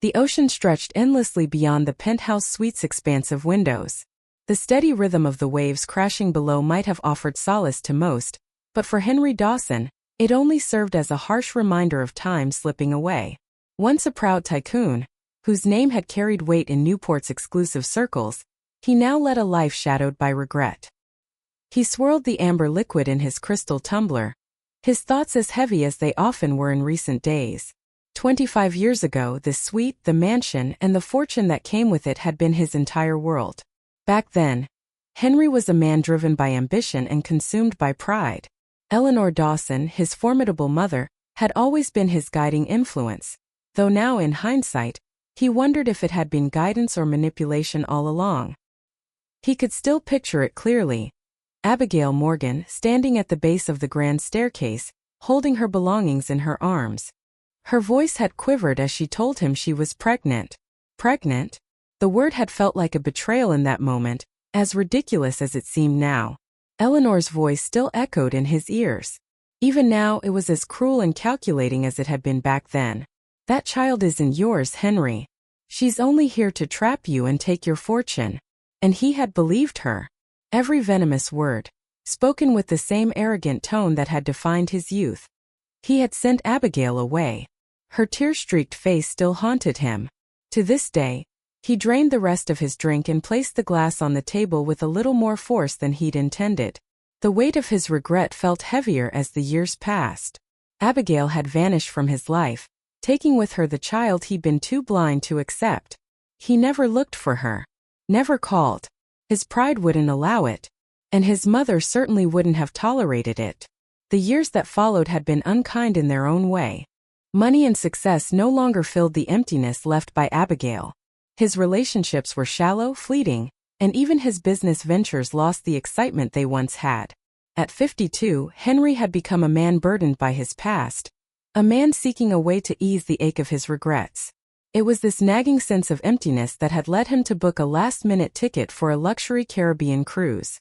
The ocean stretched endlessly beyond the penthouse suite's expansive windows. The steady rhythm of the waves crashing below might have offered solace to most, but for Henry Dawson, it only served as a harsh reminder of time slipping away. Once a proud tycoon, whose name had carried weight in Newport's exclusive circles, he now led a life shadowed by regret. He swirled the amber liquid in his crystal tumbler, his thoughts as heavy as they often were in recent days. 25 years ago, the suite, the mansion, and the fortune that came with it had been his entire world. Back then, Henry was a man driven by ambition and consumed by pride. Eleanor Dawson, his formidable mother, had always been his guiding influence, though now in hindsight, he wondered if it had been guidance or manipulation all along. He could still picture it clearly. Abigail Morgan, standing at the base of the grand staircase, holding her belongings in her arms. Her voice had quivered as she told him she was pregnant. Pregnant? The word had felt like a betrayal in that moment, as ridiculous as it seemed now. Eleanor's voice still echoed in his ears. Even now it was as cruel and calculating as it had been back then. That child isn't yours, Henry. She's only here to trap you and take your fortune. And he had believed her. Every venomous word, spoken with the same arrogant tone that had defined his youth. He had sent Abigail away. Her tear-streaked face still haunted him. To this day, he drained the rest of his drink and placed the glass on the table with a little more force than he'd intended. The weight of his regret felt heavier as the years passed. Abigail had vanished from his life, taking with her the child he'd been too blind to accept. He never looked for her. Never called. His pride wouldn't allow it. And his mother certainly wouldn't have tolerated it. The years that followed had been unkind in their own way. Money and success no longer filled the emptiness left by Abigail. His relationships were shallow, fleeting, and even his business ventures lost the excitement they once had. At 52, Henry had become a man burdened by his past, a man seeking a way to ease the ache of his regrets. It was this nagging sense of emptiness that had led him to book a last-minute ticket for a luxury Caribbean cruise.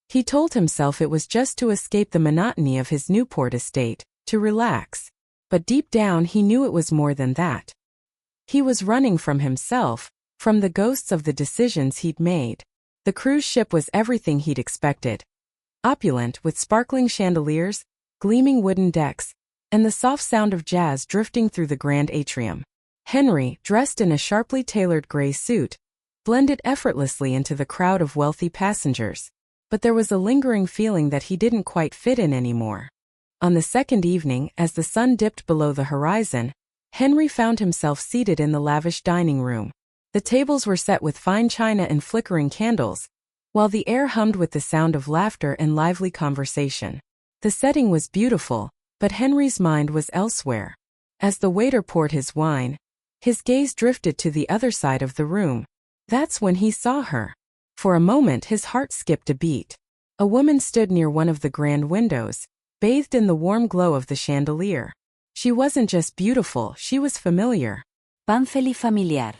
He told himself it was just to escape the monotony of his Newport estate, to relax. But deep down he knew it was more than that. He was running from himself, from the ghosts of the decisions he'd made. The cruise ship was everything he'd expected. Opulent, with sparkling chandeliers, gleaming wooden decks, and the soft sound of jazz drifting through the grand atrium. Henry, dressed in a sharply tailored gray suit, blended effortlessly into the crowd of wealthy passengers. But there was a lingering feeling that he didn't quite fit in anymore. On the second evening, as the sun dipped below the horizon, Henry found himself seated in the lavish dining room. The tables were set with fine china and flickering candles, while the air hummed with the sound of laughter and lively conversation. The setting was beautiful, but Henry's mind was elsewhere. As the waiter poured his wine, his gaze drifted to the other side of the room. That's when he saw her. For a moment his heart skipped a beat. A woman stood near one of the grand windows, bathed in the warm glow of the chandelier. She wasn't just beautiful, she was familiar. Panfeli familiar.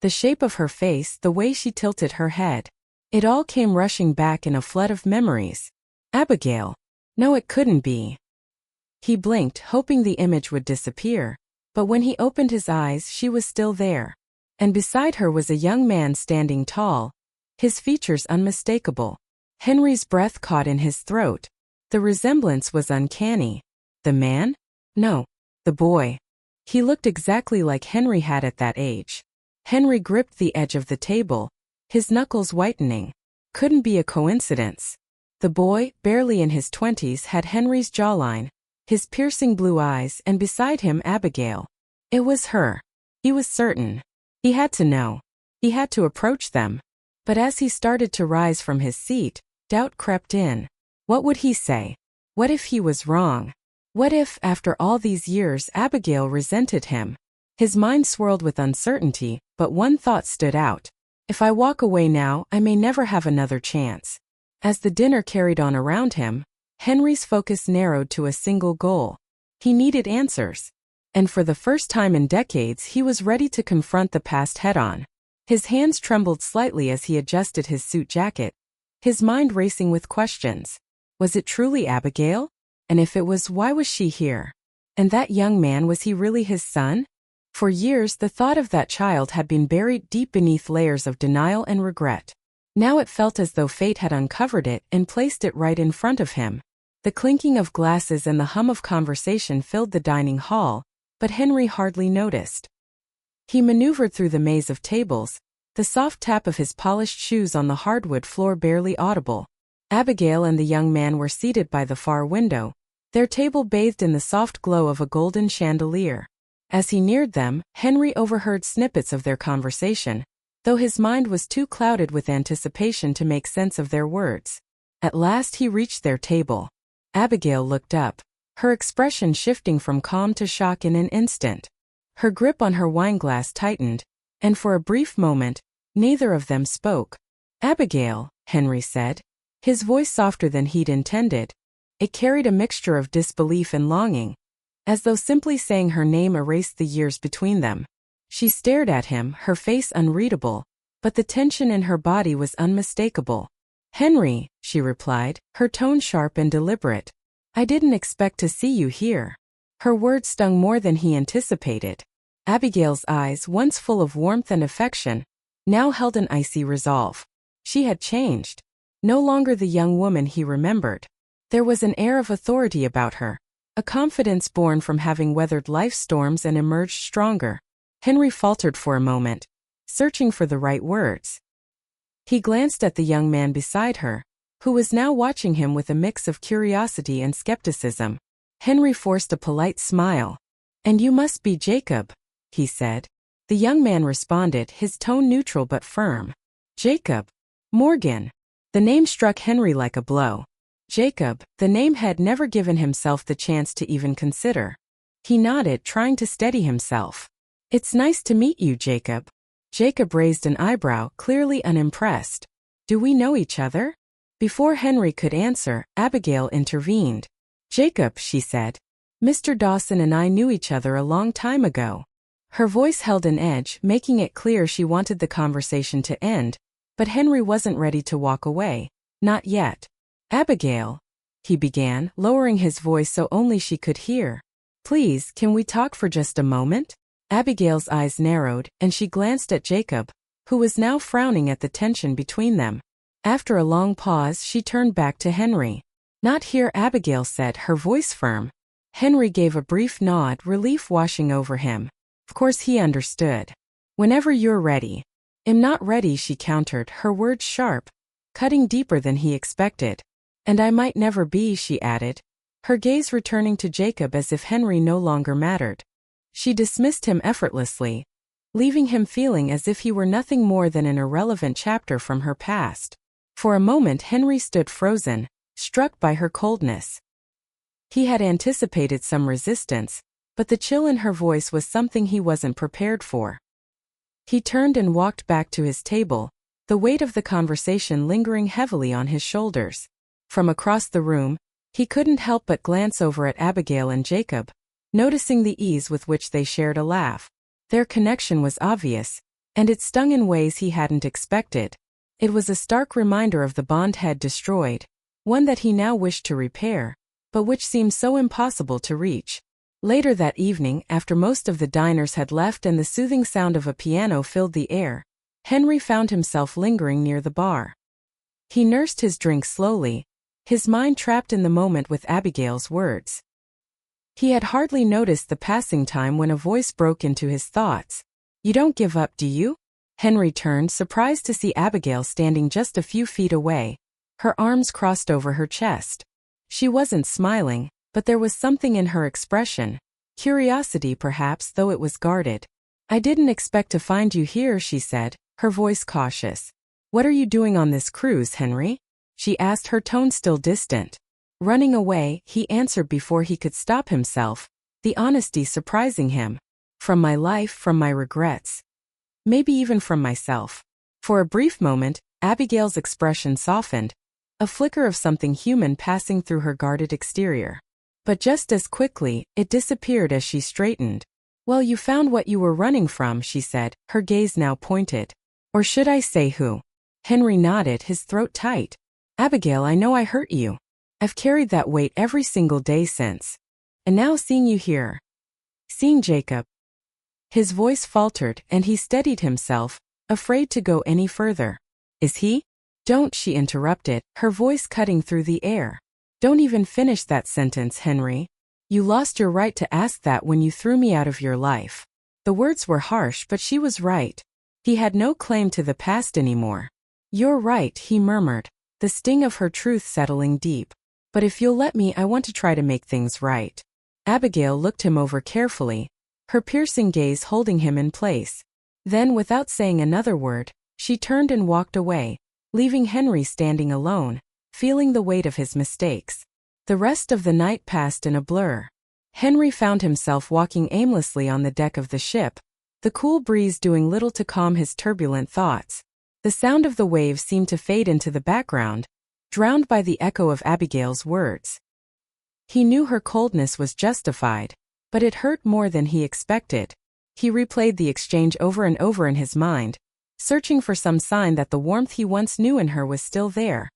The shape of her face, the way she tilted her head. It all came rushing back in a flood of memories. Abigail. No, it couldn't be. He blinked, hoping the image would disappear. But when he opened his eyes, she was still there. And beside her was a young man standing tall, his features unmistakable. Henry's breath caught in his throat. The resemblance was uncanny. The man? No, the boy. He looked exactly like Henry had at that age. Henry gripped the edge of the table, his knuckles whitening. Couldn't be a coincidence. The boy, barely in his 20s, had Henry's jawline, his piercing blue eyes, and beside him Abigail. It was her. He was certain. He had to know. He had to approach them. But as he started to rise from his seat, doubt crept in. What would he say? What if he was wrong? What if, after all these years, Abigail resented him? His mind swirled with uncertainty, but one thought stood out. If I walk away now, I may never have another chance. As the dinner carried on around him, Henry's focus narrowed to a single goal. He needed answers. And for the first time in decades, he was ready to confront the past head-on. His hands trembled slightly as he adjusted his suit jacket, his mind racing with questions. Was it truly Abigail? And if it was, why was she here? And that young man, was he really his son? For years, the thought of that child had been buried deep beneath layers of denial and regret. Now it felt as though fate had uncovered it and placed it right in front of him. The clinking of glasses and the hum of conversation filled the dining hall, but Henry hardly noticed. He maneuvered through the maze of tables, the soft tap of his polished shoes on the hardwood floor barely audible. Abigail and the young man were seated by the far window, their table bathed in the soft glow of a golden chandelier. As he neared them, Henry overheard snippets of their conversation, though his mind was too clouded with anticipation to make sense of their words. At last he reached their table. Abigail looked up, her expression shifting from calm to shock in an instant. Her grip on her wineglass tightened, and for a brief moment, neither of them spoke. "Abigail," Henry said, his voice softer than he'd intended. It carried a mixture of disbelief and longing, as though simply saying her name erased the years between them. She stared at him, her face unreadable, but the tension in her body was unmistakable. "Henry," she replied, her tone sharp and deliberate. "I didn't expect to see you here." Her words stung more than he anticipated. Abigail's eyes, once full of warmth and affection, now held an icy resolve. She had changed. No longer the young woman he remembered. There was an air of authority about her, a confidence born from having weathered life's storms and emerged stronger. Henry faltered for a moment, searching for the right words. He glanced at the young man beside her, who was now watching him with a mix of curiosity and skepticism. Henry forced a polite smile. "And you must be Jacob," he said. The young man responded, his tone neutral but firm. "Jacob Morgan." The name struck Henry like a blow. Jacob, the name had never given himself the chance to even consider. He nodded, trying to steady himself. "It's nice to meet you, Jacob." Jacob raised an eyebrow, clearly unimpressed. "Do we know each other?" Before Henry could answer, Abigail intervened. "Jacob," she said, "Mr. Dawson and I knew each other a long time ago." Her voice held an edge, making it clear she wanted the conversation to end, but Henry wasn't ready to walk away. Not yet. "Abigail," he began, lowering his voice so only she could hear. "Please, can we talk for just a moment?" Abigail's eyes narrowed, and she glanced at Jacob, who was now frowning at the tension between them. After a long pause, she turned back to Henry. "Not here," Abigail said, her voice firm. Henry gave a brief nod, relief washing over him. Of course he understood. "Whenever you're ready." "I'm not ready," she countered, her words sharp, cutting deeper than he expected. "And I might never be," she added, her gaze returning to Jacob as if Henry no longer mattered. She dismissed him effortlessly, leaving him feeling as if he were nothing more than an irrelevant chapter from her past. For a moment Henry stood frozen, struck by her coldness. He had anticipated some resistance, but the chill in her voice was something he wasn't prepared for. He turned and walked back to his table, the weight of the conversation lingering heavily on his shoulders. From across the room, he couldn't help but glance over at Abigail and Jacob, noticing the ease with which they shared a laugh. Their connection was obvious, and it stung in ways he hadn't expected. It was a stark reminder of the bond had destroyed, one that he now wished to repair, but which seemed so impossible to reach. Later that evening, after most of the diners had left and the soothing sound of a piano filled the air, Henry found himself lingering near the bar. He nursed his drink slowly, his mind trapped in the moment with Abigail's words. He had hardly noticed the passing time when a voice broke into his thoughts. "You don't give up, do you?" Henry turned, surprised to see Abigail standing just a few feet away, her arms crossed over her chest. She wasn't smiling, but there was something in her expression, curiosity perhaps, though it was guarded. "I didn't expect to find you here," she said, her voice cautious. "What are you doing on this cruise, Henry?" she asked, her tone still distant. "Running away," he answered before he could stop himself, the honesty surprising him. "From my life, from my regrets. Maybe even from myself." For a brief moment, Abigail's expression softened, a flicker of something human passing through her guarded exterior. But just as quickly, it disappeared as she straightened. "Well, you found what you were running from," she said, her gaze now pointed. "Or should I say who?" Henry nodded, his throat tight. "Abigail, I know I hurt you. I've carried that weight every single day since. And now seeing you here. Seeing Jacob. His voice faltered and he steadied himself, afraid to go any further. Is he? Don't, she interrupted, her voice cutting through the air. Don't even finish that sentence, Henry. You lost your right to ask that when you threw me out of your life. The words were harsh, but she was right. He had no claim to the past anymore. You're right, he murmured, the sting of her truth settling deep. But if you'll let me, I want to try to make things right. Abigail looked him over carefully, her piercing gaze holding him in place. Then, without saying another word, she turned and walked away, leaving Henry standing alone, feeling the weight of his mistakes. The rest of the night passed in a blur. Henry found himself walking aimlessly on the deck of the ship, the cool breeze doing little to calm his turbulent thoughts. The sound of the waves seemed to fade into the background, drowned by the echo of Abigail's words. He knew her coldness was justified, but it hurt more than he expected. He replayed the exchange over and over in his mind, searching for some sign that the warmth he once knew in her was still there,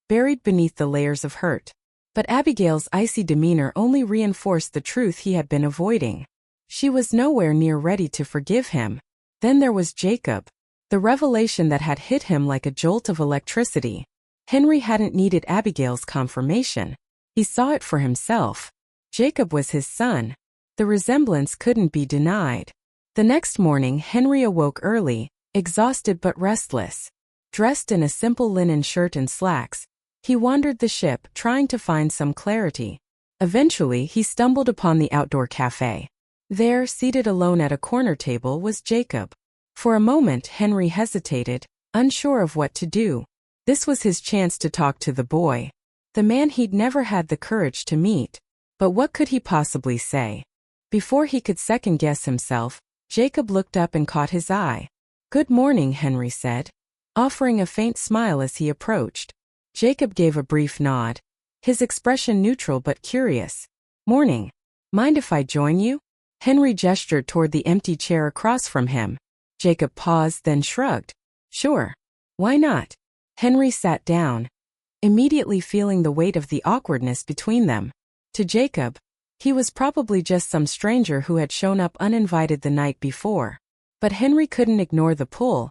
buried beneath the layers of hurt. But Abigail's icy demeanor only reinforced the truth he had been avoiding. She was nowhere near ready to forgive him. Then there was Jacob, the revelation that had hit him like a jolt of electricity. Henry hadn't needed Abigail's confirmation. He saw it for himself. Jacob was his son. The resemblance couldn't be denied. The next morning, Henry awoke early, exhausted but restless. Dressed in a simple linen shirt and slacks, he wandered the ship, trying to find some clarity. Eventually, he stumbled upon the outdoor cafe. There, seated alone at a corner table, was Jacob. For a moment, Henry hesitated, unsure of what to do. This was his chance to talk to the boy, the man he'd never had the courage to meet. But what could he possibly say? Before he could second-guess himself, Jacob looked up and caught his eye. "Good morning," Henry said, offering a faint smile as he approached. Jacob gave a brief nod, his expression neutral but curious. "Morning. Mind if I join you?" Henry gestured toward the empty chair across from him. Jacob paused, then shrugged. "Sure. Why not?" Henry sat down, immediately feeling the weight of the awkwardness between them. To Jacob, he was probably just some stranger who had shown up uninvited the night before. But Henry couldn't ignore the pull,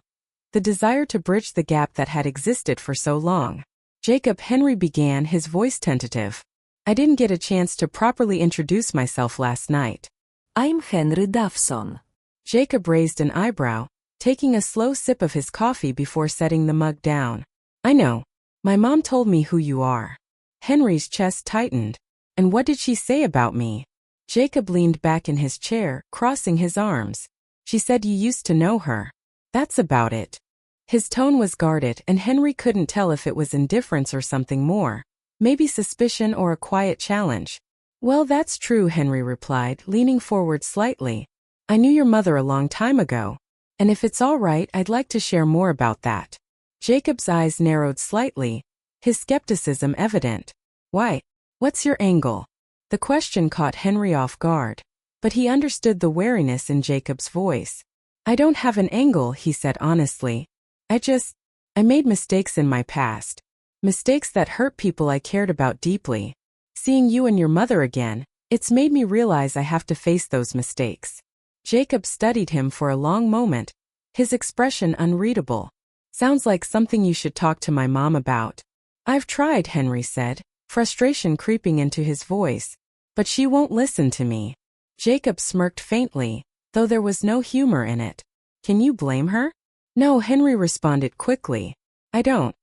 the desire to bridge the gap that had existed for so long. "Jacob," Henry began, his voice tentative. "I didn't get a chance to properly introduce myself last night." I'm Henry Dawson. Jacob raised an eyebrow, taking a slow sip of his coffee before setting the mug down. "I know. My mom told me who you are." Henry's chest tightened. "And what did she say about me?" Jacob leaned back in his chair, crossing his arms. "She said you used to know her. That's about it." His tone was guarded, and Henry couldn't tell if it was indifference or something more, maybe suspicion or a quiet challenge. "Well, that's true," Henry replied, leaning forward slightly. "I knew your mother a long time ago. And if it's all right, I'd like to share more about that." Jacob's eyes narrowed slightly, his skepticism evident. "Why? What's your angle?" The question caught Henry off guard, but he understood the wariness in Jacob's voice. "I don't have an angle," he said honestly. I made mistakes in my past. Mistakes that hurt people I cared about deeply. Seeing you and your mother again, it's made me realize I have to face those mistakes." Jacob studied him for a long moment, his expression unreadable. "Sounds like something you should talk to my mom about." "I've tried," Henry said, frustration creeping into his voice. "But she won't listen to me." Jacob smirked faintly, though there was no humor in it. "Can you blame her?" "No," Henry responded quickly. "I don't.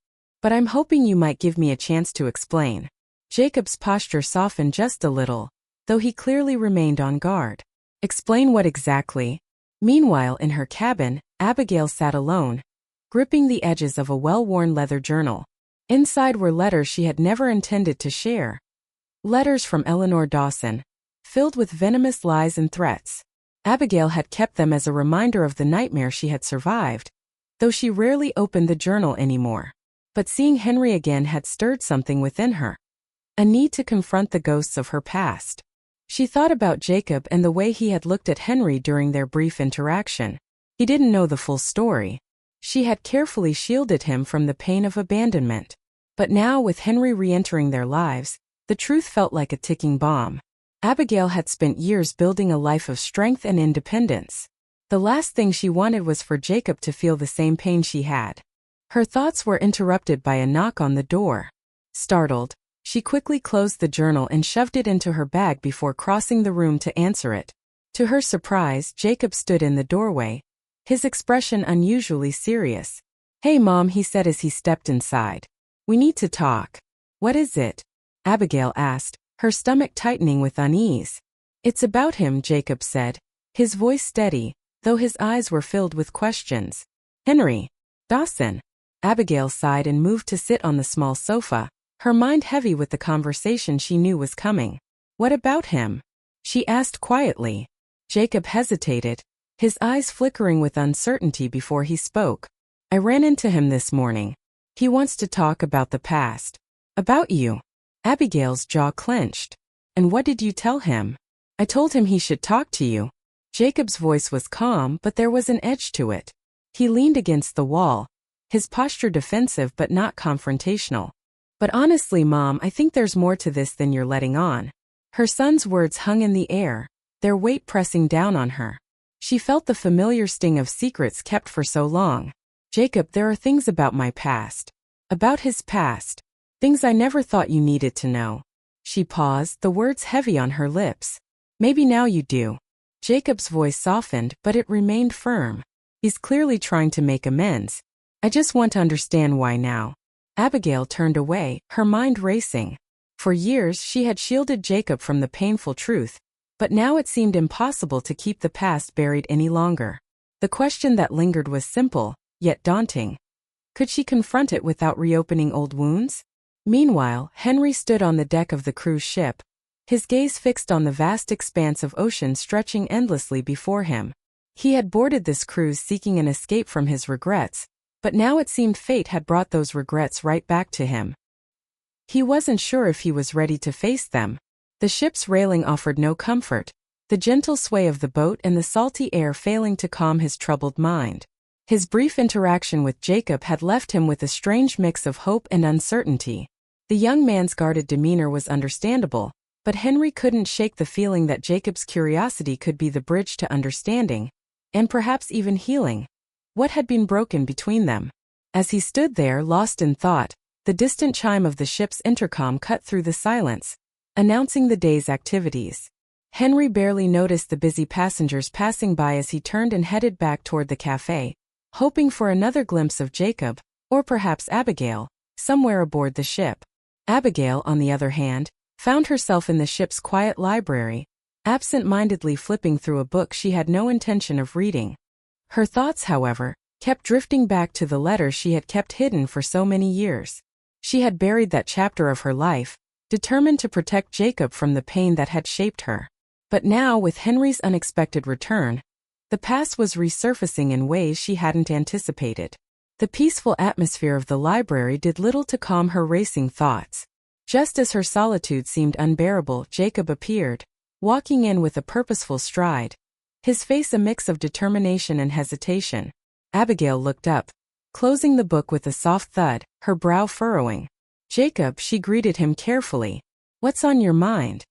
But I'm hoping you might give me a chance to explain." Jacob's posture softened just a little, though he clearly remained on guard. "Explain what exactly?" Meanwhile, in her cabin, Abigail sat alone, gripping the edges of a well-worn leather journal. Inside were letters she had never intended to share. Letters from Eleanor Dawson, filled with venomous lies and threats. Abigail had kept them as a reminder of the nightmare she had survived, though she rarely opened the journal anymore. But seeing Henry again had stirred something within her, a need to confront the ghosts of her past. She thought about Jacob and the way he had looked at Henry during their brief interaction. He didn't know the full story. She had carefully shielded him from the pain of abandonment. But now, with Henry re-entering their lives, the truth felt like a ticking bomb. Abigail had spent years building a life of strength and independence. The last thing she wanted was for Jacob to feel the same pain she had. Her thoughts were interrupted by a knock on the door. Startled, she quickly closed the journal and shoved it into her bag before crossing the room to answer it. To her surprise, Jacob stood in the doorway, his expression unusually serious. "Hey Mom," he said as he stepped inside. "We need to talk." "What is it?" Abigail asked, her stomach tightening with unease. "It's about him," Jacob said, his voice steady, though his eyes were filled with questions. "Henry Dawson." Abigail sighed and moved to sit on the small sofa, her mind heavy with the conversation she knew was coming. "What about him?" she asked quietly. Jacob hesitated, his eyes flickering with uncertainty before he spoke. "I ran into him this morning. He wants to talk about the past." "About you?" Abigail's jaw clenched. "And what did you tell him?" "I told him he should talk to you." Jacob's voice was calm, but there was an edge to it. He leaned against the wall, his posture defensive but not confrontational. "But honestly, Mom, I think there's more to this than you're letting on." Her son's words hung in the air, their weight pressing down on her. She felt the familiar sting of secrets kept for so long. "Jacob, there are things about my past. About his past. Things I never thought you needed to know." She paused, the words heavy on her lips. "Maybe now you do." Jacob's voice softened, but it remained firm. "He's clearly trying to make amends. I just want to understand why now." Abigail turned away, her mind racing. For years she had shielded Jacob from the painful truth, but now it seemed impossible to keep the past buried any longer. The question that lingered was simple, yet daunting. Could she confront it without reopening old wounds? Meanwhile, Henry stood on the deck of the cruise ship, his gaze fixed on the vast expanse of ocean stretching endlessly before him. He had boarded this cruise seeking an escape from his regrets, but now it seemed fate had brought those regrets right back to him. He wasn't sure if he was ready to face them. The ship's railing offered no comfort, the gentle sway of the boat and the salty air failing to calm his troubled mind. His brief interaction with Jacob had left him with a strange mix of hope and uncertainty. The young man's guarded demeanor was understandable, but Henry couldn't shake the feeling that Jacob's curiosity could be the bridge to understanding, and perhaps even healing. What had been broken between them? As he stood there, lost in thought, the distant chime of the ship's intercom cut through the silence, announcing the day's activities. Henry barely noticed the busy passengers passing by as he turned and headed back toward the cafe, hoping for another glimpse of Jacob, or perhaps Abigail, somewhere aboard the ship. Abigail, on the other hand, found herself in the ship's quiet library, absent-mindedly flipping through a book she had no intention of reading. Her thoughts, however, kept drifting back to the letter she had kept hidden for so many years. She had buried that chapter of her life, determined to protect Jacob from the pain that had shaped her. But now, with Henry's unexpected return, the past was resurfacing in ways she hadn't anticipated. The peaceful atmosphere of the library did little to calm her racing thoughts. Just as her solitude seemed unbearable, Jacob appeared, walking in with a purposeful stride, his face a mix of determination and hesitation. Abigail looked up, closing the book with a soft thud, her brow furrowing. "Jacob," she greeted him carefully. "What's on your mind?"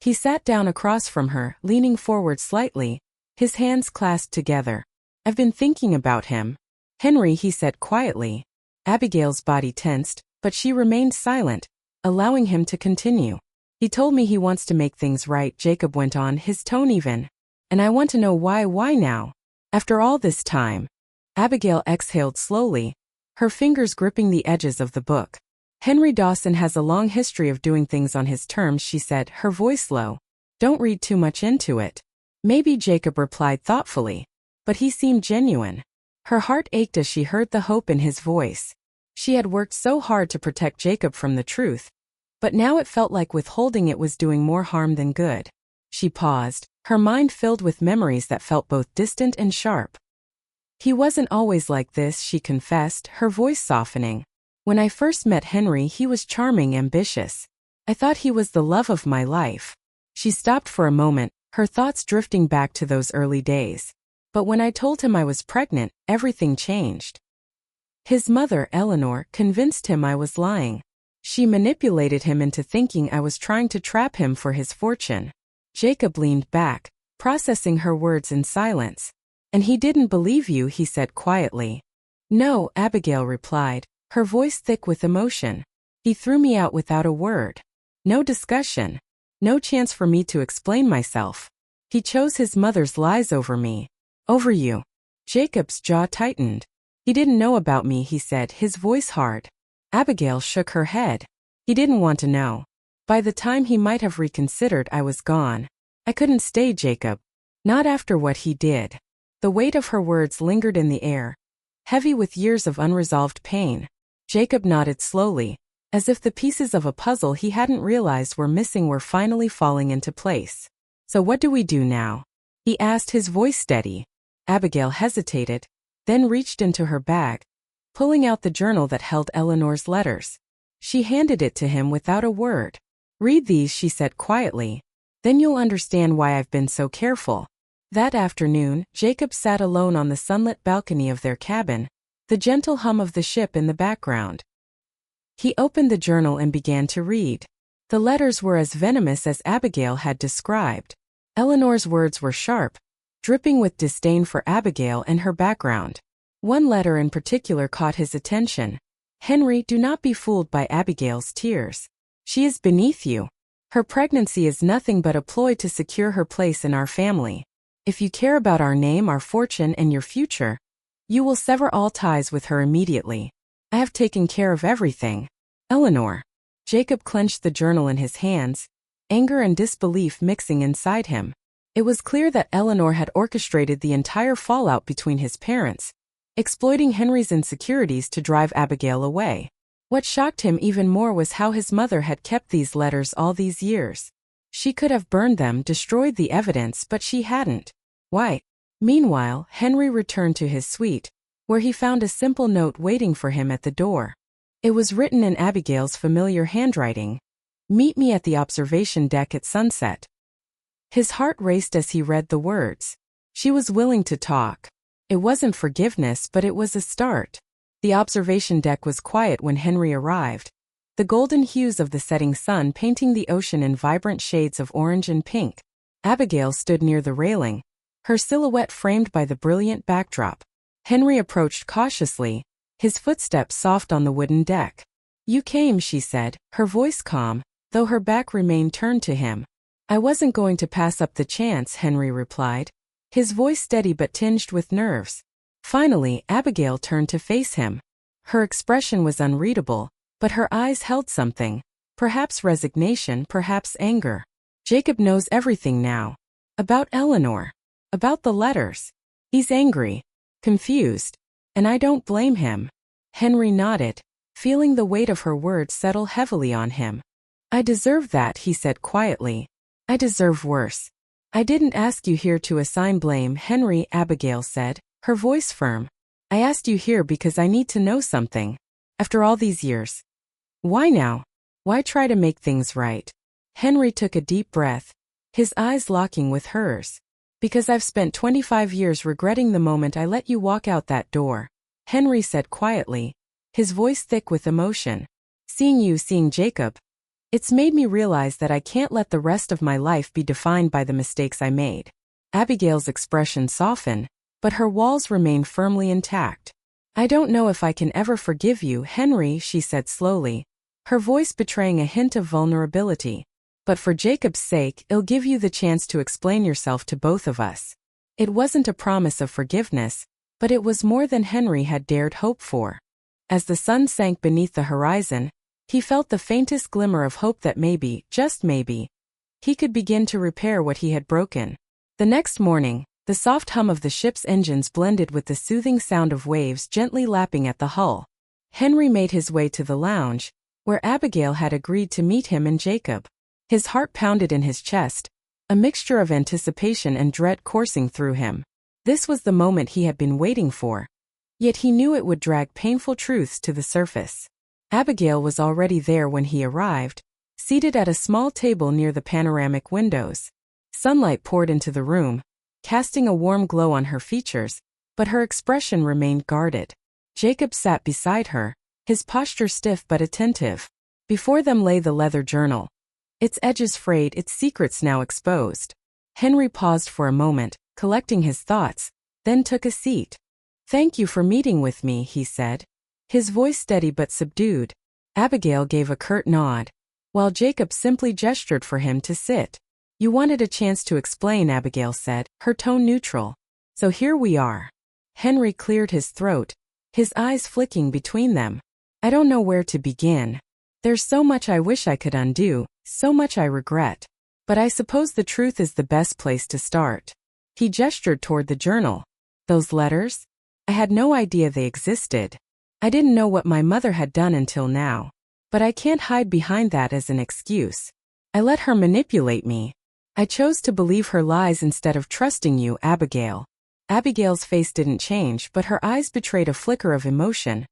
He sat down across from her, leaning forward slightly, his hands clasped together. "I've been thinking about him." "Henry," he said quietly. Abigail's body tensed, but she remained silent, allowing him to continue. "He told me he wants to make things right," Jacob went on, his tone even. "And I want to know why now? After all this time." Abigail exhaled slowly, her fingers gripping the edges of the book. "Henry Dawson has a long history of doing things on his terms," she said, her voice low. "Don't read too much into it." "Maybe," Jacob replied thoughtfully. But he seemed genuine. Her heart ached as she heard the hope in his voice. She had worked so hard to protect Jacob from the truth, but now it felt like withholding it was doing more harm than good. She paused, her mind filled with memories that felt both distant and sharp. "He wasn't always like this," she confessed, her voice softening. "When I first met Henry, he was charming, ambitious. I thought he was the love of my life." She stopped for a moment, her thoughts drifting back to those early days. "But when I told him I was pregnant, everything changed. His mother, Eleanor, convinced him I was lying. She manipulated him into thinking I was trying to trap him for his fortune." Jacob leaned back, processing her words in silence. And he didn't believe you, he said quietly. No, Abigail replied, her voice thick with emotion. He threw me out without a word. No discussion. No chance for me to explain myself. He chose his mother's lies over me. Over you. Jacob's jaw tightened. He didn't know about me, he said, his voice hard. Abigail shook her head. He didn't want to know. By the time he might have reconsidered, I was gone. I couldn't stay, Jacob. Not after what he did. The weight of her words lingered in the air, heavy with years of unresolved pain. Jacob nodded slowly, as if the pieces of a puzzle he hadn't realized were missing were finally falling into place. So what do we do now? He asked, his voice steady. Abigail hesitated, then reached into her bag, pulling out the journal that held Eleanor's letters. She handed it to him without a word. Read these, she said quietly. Then you'll understand why I've been so careful. That afternoon, Jacob sat alone on the sunlit balcony of their cabin, the gentle hum of the ship in the background. He opened the journal and began to read. The letters were as venomous as Abigail had described. Eleanor's words were sharp, dripping with disdain for Abigail and her background. One letter in particular caught his attention. Henry, do not be fooled by Abigail's tears. She is beneath you. Her pregnancy is nothing but a ploy to secure her place in our family. If you care about our name, our fortune, and your future, you will sever all ties with her immediately. I have taken care of everything. Eleanor. Jacob clenched the journal in his hands, anger and disbelief mixing inside him. It was clear that Eleanor had orchestrated the entire fallout between his parents, exploiting Henry's insecurities to drive Abigail away. What shocked him even more was how his mother had kept these letters all these years. She could have burned them, destroyed the evidence, but she hadn't. Why? Meanwhile, Henry returned to his suite, where he found a simple note waiting for him at the door. It was written in Abigail's familiar handwriting. Meet me at the observation deck at sunset. His heart raced as he read the words. She was willing to talk. It wasn't forgiveness, but it was a start. The observation deck was quiet when Henry arrived, the golden hues of the setting sun painting the ocean in vibrant shades of orange and pink. Abigail stood near the railing, her silhouette framed by the brilliant backdrop. Henry approached cautiously, his footsteps soft on the wooden deck. You came, she said, her voice calm, though her back remained turned to him. I wasn't going to pass up the chance, Henry replied, his voice steady but tinged with nerves. Finally, Abigail turned to face him. Her expression was unreadable, but her eyes held something. Perhaps resignation, perhaps anger. Jacob knows everything now. About Eleanor. About the letters. He's angry. Confused. And I don't blame him. Henry nodded, feeling the weight of her words settle heavily on him. I deserve that, he said quietly. I deserve worse. I didn't ask you here to assign blame, Henry, Abigail said, her voice firm. I asked you here because I need to know something. After all these years. Why now? Why try to make things right? Henry took a deep breath, his eyes locking with hers. Because I've spent 25 years regretting the moment I let you walk out that door, Henry said quietly, his voice thick with emotion. Seeing Jacob. It's made me realize that I can't let the rest of my life be defined by the mistakes I made. Abigail's expression softened, but her walls remained firmly intact. I don't know if I can ever forgive you, Henry, she said slowly, her voice betraying a hint of vulnerability. But for Jacob's sake, I'll give you the chance to explain yourself to both of us. It wasn't a promise of forgiveness, but it was more than Henry had dared hope for. As the sun sank beneath the horizon, he felt the faintest glimmer of hope that maybe, just maybe, he could begin to repair what he had broken. The next morning, the soft hum of the ship's engines blended with the soothing sound of waves gently lapping at the hull. Henry made his way to the lounge, where Abigail had agreed to meet him and Jacob. His heart pounded in his chest, a mixture of anticipation and dread coursing through him. This was the moment he had been waiting for. Yet he knew it would drag painful truths to the surface. Abigail was already there when he arrived, seated at a small table near the panoramic windows. Sunlight poured into the room, casting a warm glow on her features, but her expression remained guarded. Jacob sat beside her, his posture stiff but attentive. Before them lay the leather journal, its edges frayed, its secrets now exposed. Henry paused for a moment, collecting his thoughts, then took a seat. "Thank you for meeting with me," he said, his voice steady but subdued. Abigail gave a curt nod, while Jacob simply gestured for him to sit. "You wanted a chance to explain," Abigail said, her tone neutral. "So here we are." Henry cleared his throat, his eyes flicking between them. "I don't know where to begin. There's so much I wish I could undo, so much I regret. But I suppose the truth is the best place to start." He gestured toward the journal. "Those letters? I had no idea they existed. I didn't know what my mother had done until now. But I can't hide behind that as an excuse. I let her manipulate me. I chose to believe her lies instead of trusting you, Abigail." Abigail's face didn't change, but her eyes betrayed a flicker of emotion.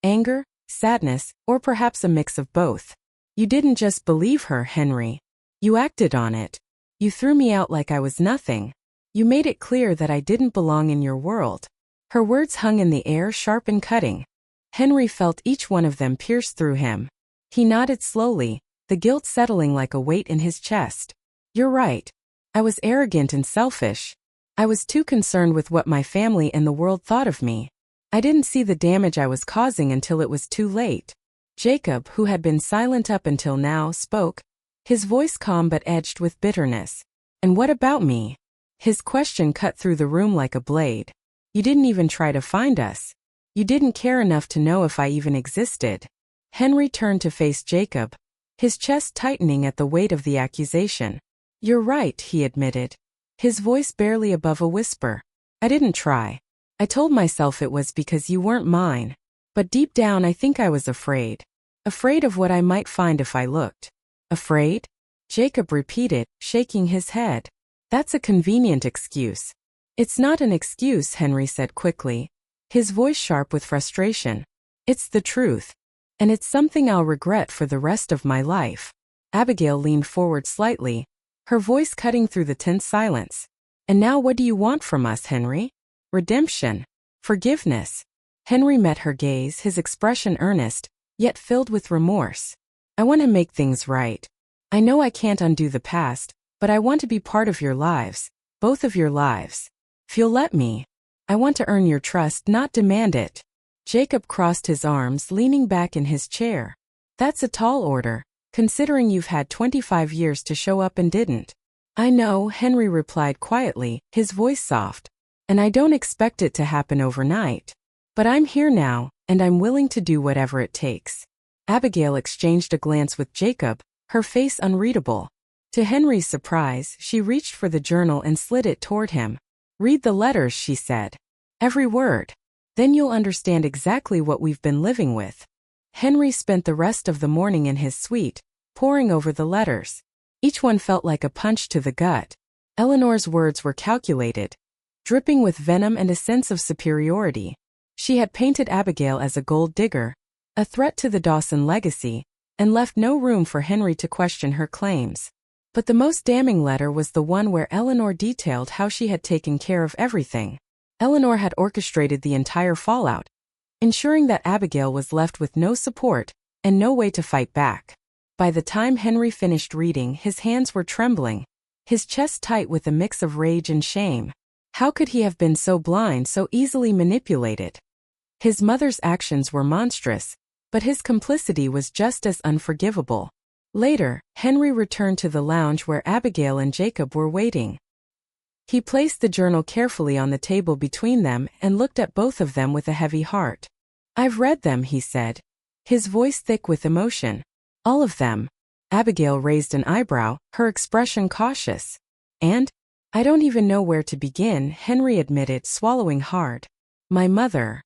Anger, sadness, or perhaps a mix of both. "You didn't just believe her, Henry. You acted on it. You threw me out like I was nothing. You made it clear that I didn't belong in your world." Her words hung in the air, sharp and cutting. Henry felt each one of them pierce through him. He nodded slowly, the guilt settling like a weight in his chest. "You're right. I was arrogant and selfish. I was too concerned with what my family and the world thought of me. I didn't see the damage I was causing until it was too late." Jacob, who had been silent up until now, spoke, his voice calm but edged with bitterness. "And what about me?" His question cut through the room like a blade. "You didn't even try to find us. You didn't care enough to know if I even existed." Henry turned to face Jacob, his chest tightening at the weight of the accusation. "You're right," he admitted, his voice barely above a whisper. "I didn't try. I told myself it was because you weren't mine. But deep down I think I was afraid. Afraid of what I might find if I looked." "Afraid?" Jacob repeated, shaking his head. "That's a convenient excuse." "It's not an excuse," Henry said quickly, his voice sharp with frustration. "It's the truth. And it's something I'll regret for the rest of my life." Abigail leaned forward slightly, her voice cutting through the tense silence. "And now what do you want from us, Henry? Redemption? Forgiveness?" Henry met her gaze, his expression earnest, yet filled with remorse. "I want to make things right. I know I can't undo the past, but I want to be part of your lives, both of your lives. If you'll let me. I want to earn your trust, not demand it." Jacob crossed his arms, leaning back in his chair. "That's a tall order, considering you've had 25 years to show up and didn't." "I know," Henry replied quietly, his voice soft. "And I don't expect it to happen overnight. But I'm here now, and I'm willing to do whatever it takes." Abigail exchanged a glance with Jacob, her face unreadable. To Henry's surprise, she reached for the journal and slid it toward him. "Read the letters," she said. "Every word. Then you'll understand exactly what we've been living with." Henry spent the rest of the morning in his suite, poring over the letters. Each one felt like a punch to the gut. Eleanor's words were calculated, dripping with venom and a sense of superiority. She had painted Abigail as a gold digger, a threat to the Dawson legacy, and left no room for Henry to question her claims. But the most damning letter was the one where Eleanor detailed how she had taken care of everything. Eleanor had orchestrated the entire fallout, ensuring that Abigail was left with no support and no way to fight back. By the time Henry finished reading, his hands were trembling, his chest tight with a mix of rage and shame. How could he have been so blind, so easily manipulated? His mother's actions were monstrous, but his complicity was just as unforgivable. Later, Henry returned to the lounge where Abigail and Jacob were waiting. He placed the journal carefully on the table between them and looked at both of them with a heavy heart. "I've read them," he said, his voice thick with emotion. "All of them." Abigail raised an eyebrow, her expression cautious. "And? I don't even know where to begin," Henry admitted, swallowing hard. "My mother.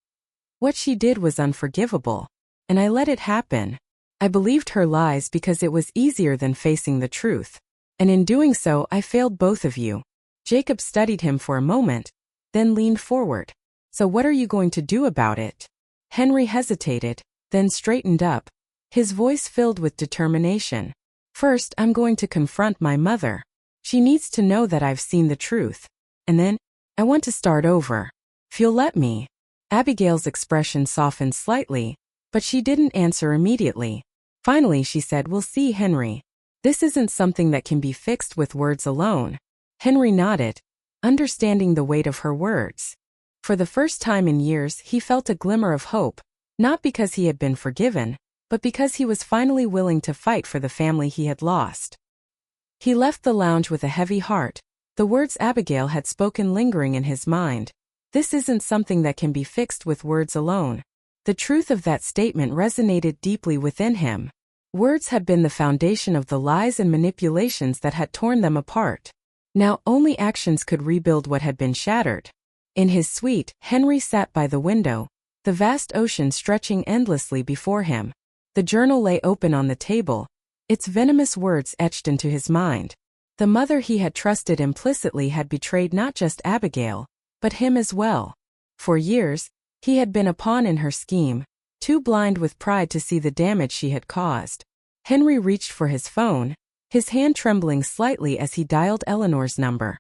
What she did was unforgivable. And I let it happen. I believed her lies because it was easier than facing the truth. And in doing so, I failed both of you." Jacob studied him for a moment, then leaned forward. "So what are you going to do about it?" Henry hesitated, then straightened up, his voice filled with determination. "First, I'm going to confront my mother. She needs to know that I've seen the truth. And then, I want to start over. If you'll let me." Abigail's expression softened slightly, but she didn't answer immediately. Finally she said, "We'll see, Henry. This isn't something that can be fixed with words alone." Henry nodded, understanding the weight of her words. For the first time in years, he felt a glimmer of hope, not because he had been forgiven, but because he was finally willing to fight for the family he had lost. He left the lounge with a heavy heart, the words Abigail had spoken lingering in his mind. This isn't something that can be fixed with words alone. The truth of that statement resonated deeply within him. Words had been the foundation of the lies and manipulations that had torn them apart. Now only actions could rebuild what had been shattered. In his suite, Henry sat by the window, the vast ocean stretching endlessly before him. The journal lay open on the table, its venomous words etched into his mind. The mother he had trusted implicitly had betrayed not just Abigail, but him as well. For years, he had been a pawn in her scheme, too blind with pride to see the damage she had caused. Henry reached for his phone, his hand trembling slightly as he dialed Eleanor's number.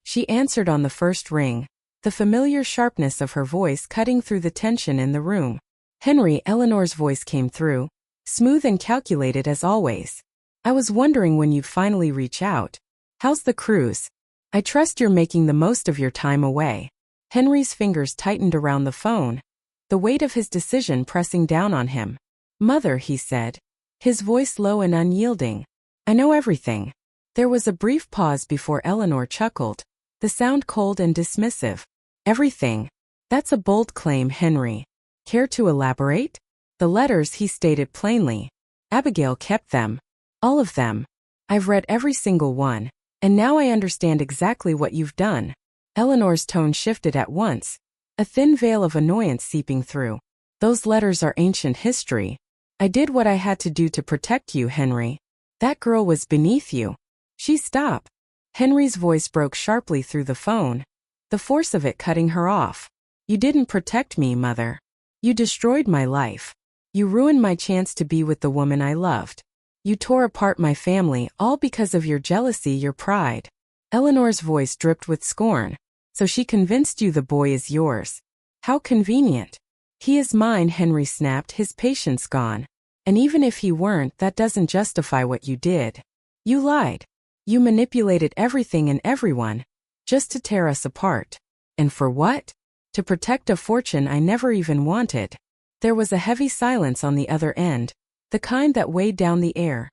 She answered on the first ring, the familiar sharpness of her voice cutting through the tension in the room. "Henry," Eleanor's voice came through, smooth and calculated as always. "I was wondering when you'd finally reach out. How's the cruise? I trust you're making the most of your time away." Henry's fingers tightened around the phone, the weight of his decision pressing down on him. "Mother," he said, his voice low and unyielding, "I know everything." There was a brief pause before Eleanor chuckled, the sound cold and dismissive. "Everything? That's a bold claim, Henry. Care to elaborate?" "The letters," he stated plainly. "Abigail kept them. All of them. I've read every single one, and now I understand exactly what you've done." Eleanor's tone shifted at once, a thin veil of annoyance seeping through. "Those letters are ancient history. I did what I had to do to protect you, Henry. That girl was beneath you." "She stop." Henry's voice broke sharply through the phone, the force of it cutting her off. "You didn't protect me, Mother. You destroyed my life. You ruined my chance to be with the woman I loved. You tore apart my family, all because of your jealousy, your pride." Eleanor's voice dripped with scorn. "So she convinced you the boy is yours. How convenient." "He is mine," Henry snapped, his patience gone. "And even if he weren't, that doesn't justify what you did. You lied. You manipulated everything and everyone, just to tear us apart. And for what? To protect a fortune I never even wanted." There was a heavy silence on the other end, the kind that weighed down the air,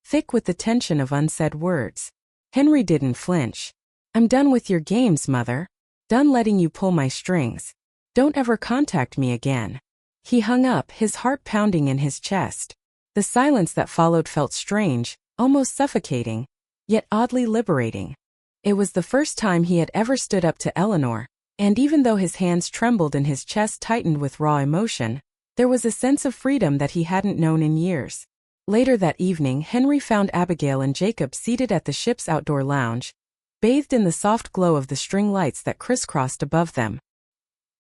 thick with the tension of unsaid words. Henry didn't flinch. "I'm done with your games, Mother. Done letting you pull my strings. Don't ever contact me again." He hung up, his heart pounding in his chest. The silence that followed felt strange, almost suffocating, yet oddly liberating. It was the first time he had ever stood up to Eleanor, and even though his hands trembled and his chest tightened with raw emotion, there was a sense of freedom that he hadn't known in years. Later that evening, Henry found Abigail and Jacob seated at the ship's outdoor lounge, bathed in the soft glow of the string lights that crisscrossed above them.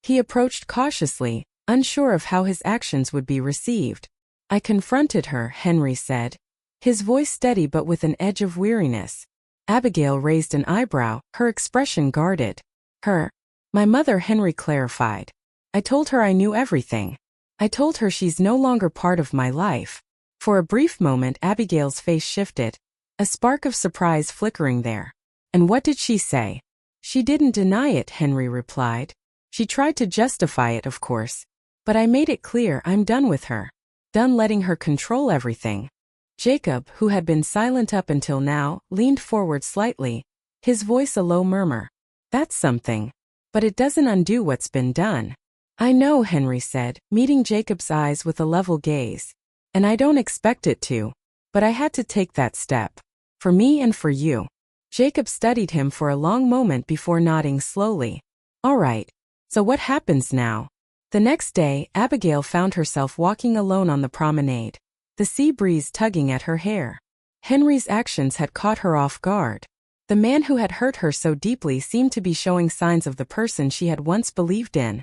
He approached cautiously, unsure of how his actions would be received. "I confronted her," Henry said, his voice steady but with an edge of weariness. Abigail raised an eyebrow, her expression guarded. "Her? My mother," Henry clarified. "I told her I knew everything. I told her she's no longer part of my life." For a brief moment Abigail's face shifted, a spark of surprise flickering there. "And what did she say?" "She didn't deny it," Henry replied. "She tried to justify it, of course. But I made it clear I'm done with her. Done letting her control everything." Jacob, who had been silent up until now, leaned forward slightly, his voice a low murmur. "That's something. But it doesn't undo what's been done." "I know," Henry said, meeting Jacob's eyes with a level gaze. "And I don't expect it to. But I had to take that step. For me and for you." Jacob studied him for a long moment before nodding slowly. "All right. So what happens now?" The next day, Abigail found herself walking alone on the promenade, the sea breeze tugging at her hair. Henry's actions had caught her off guard. The man who had hurt her so deeply seemed to be showing signs of the person she had once believed in,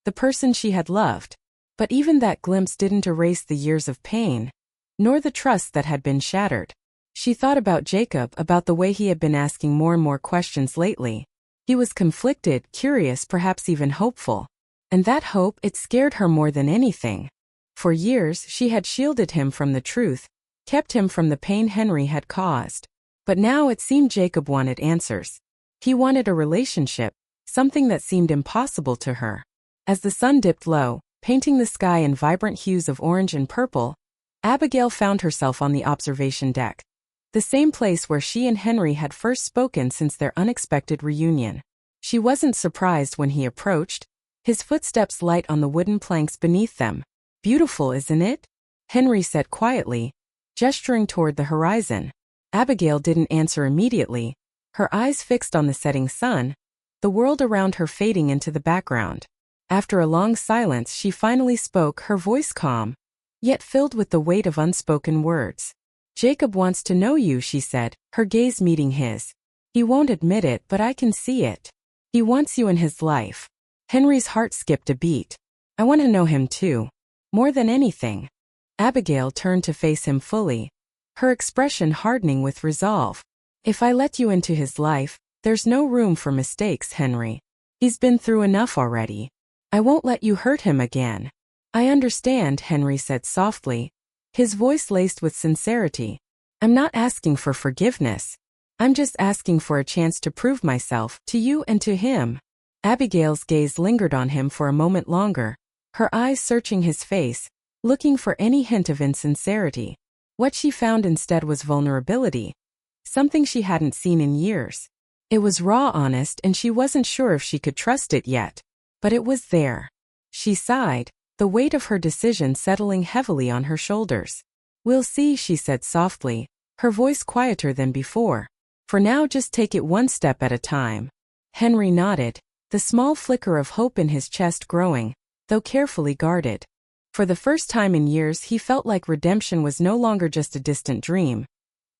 the person she had loved. But even that glimpse didn't erase the years of pain, nor the trust that had been shattered. She thought about Jacob, about the way he had been asking more and more questions lately. He was conflicted, curious, perhaps even hopeful. And that hope, it scared her more than anything. For years, she had shielded him from the truth, kept him from the pain Henry had caused. But now it seemed Jacob wanted answers. He wanted a relationship, something that seemed impossible to her. As the sun dipped low, painting the sky in vibrant hues of orange and purple, Abigail found herself on the observation deck, the same place where she and Henry had first spoken since their unexpected reunion. She wasn't surprised when he approached, his footsteps light on the wooden planks beneath them. "Beautiful, isn't it?" Henry said quietly, gesturing toward the horizon. Abigail didn't answer immediately, her eyes fixed on the setting sun, the world around her fading into the background. After a long silence, she finally spoke, her voice calm, yet filled with the weight of unspoken words. "Jacob wants to know you," she said, her gaze meeting his. "He won't admit it, but I can see it. He wants you in his life." Henry's heart skipped a beat. "I want to know him too. More than anything." Abigail turned to face him fully, her expression hardening with resolve. "If I let you into his life, there's no room for mistakes, Henry. He's been through enough already. I won't let you hurt him again." "I understand," Henry said softly, his voice laced with sincerity. "I'm not asking for forgiveness. I'm just asking for a chance to prove myself to you and to him." Abigail's gaze lingered on him for a moment longer, her eyes searching his face, looking for any hint of insincerity. What she found instead was vulnerability, something she hadn't seen in years. It was raw, honest, and she wasn't sure if she could trust it yet. But it was there. She sighed, the weight of her decision settling heavily on her shoulders. "We'll see," she said softly, her voice quieter than before. "For now, just take it one step at a time." Henry nodded, the small flicker of hope in his chest growing, though carefully guarded. For the first time in years, he felt like redemption was no longer just a distant dream.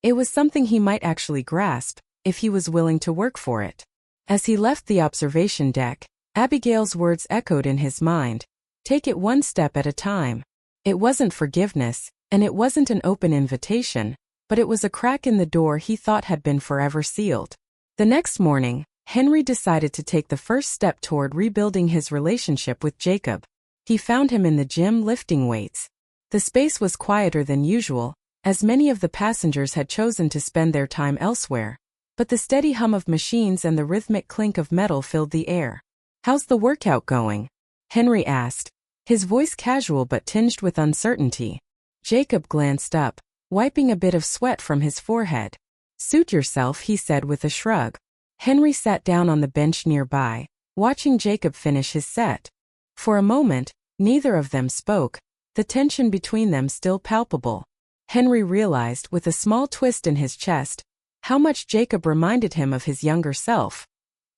It was something he might actually grasp, if he was willing to work for it. As he left the observation deck, Abigail's words echoed in his mind. Take it one step at a time. It wasn't forgiveness, and it wasn't an open invitation, but it was a crack in the door he thought had been forever sealed. The next morning, Henry decided to take the first step toward rebuilding his relationship with Jacob. He found him in the gym lifting weights. The space was quieter than usual, as many of the passengers had chosen to spend their time elsewhere, but the steady hum of machines and the rhythmic clink of metal filled the air. "How's the workout going?" Henry asked, his voice casual but tinged with uncertainty. Jacob glanced up, wiping a bit of sweat from his forehead. "Suit yourself," he said with a shrug. Henry sat down on the bench nearby, watching Jacob finish his set. For a moment, neither of them spoke, the tension between them still palpable. Henry realized, with a small twist in his chest, how much Jacob reminded him of his younger self.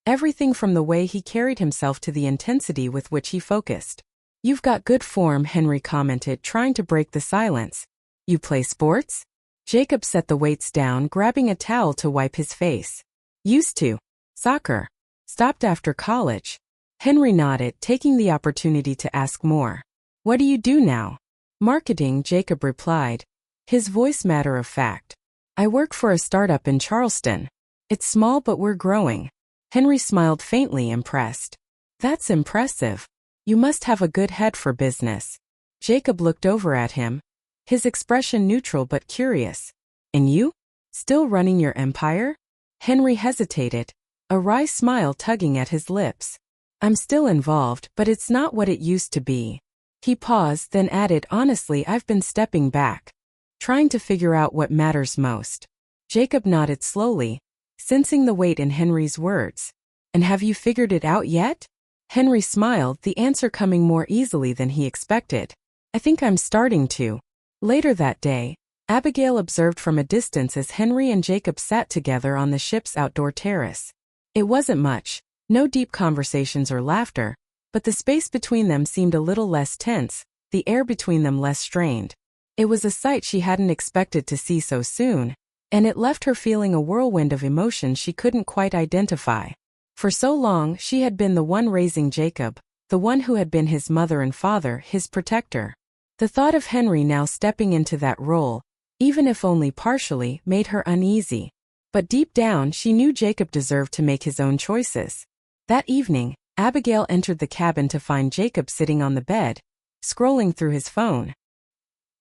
Everything from the way he carried himself to the intensity with which he focused. "You've got good form," Henry commented, trying to break the silence. "You play sports?" Jacob set the weights down, grabbing a towel to wipe his face. "Used to. Soccer. Stopped after college." Henry nodded, taking the opportunity to ask more. "What do you do now?" "Marketing," Jacob replied, his voice matter of fact. "I work for a startup in Charleston. It's small but we're growing." Henry smiled faintly, impressed. "That's impressive. You must have a good head for business." Jacob looked over at him, his expression neutral but curious. "And you? Still running your empire?" Henry hesitated, a wry smile tugging at his lips. "I'm still involved, but it's not what it used to be." He paused, then added, "Honestly, I've been stepping back, trying to figure out what matters most." Jacob nodded slowly, sensing the weight in Henry's words. "And have you figured it out yet?" Henry smiled, the answer coming more easily than he expected. "I think I'm starting to." Later that day, Abigail observed from a distance as Henry and Jacob sat together on the ship's outdoor terrace. It wasn't much, no deep conversations or laughter, but the space between them seemed a little less tense, the air between them less strained. It was a sight she hadn't expected to see so soon, and it left her feeling a whirlwind of emotions she couldn't quite identify. For so long, she had been the one raising Jacob, the one who had been his mother and father, his protector. The thought of Henry now stepping into that role, even if only partially, made her uneasy. But deep down, she knew Jacob deserved to make his own choices. That evening, Abigail entered the cabin to find Jacob sitting on the bed, scrolling through his phone.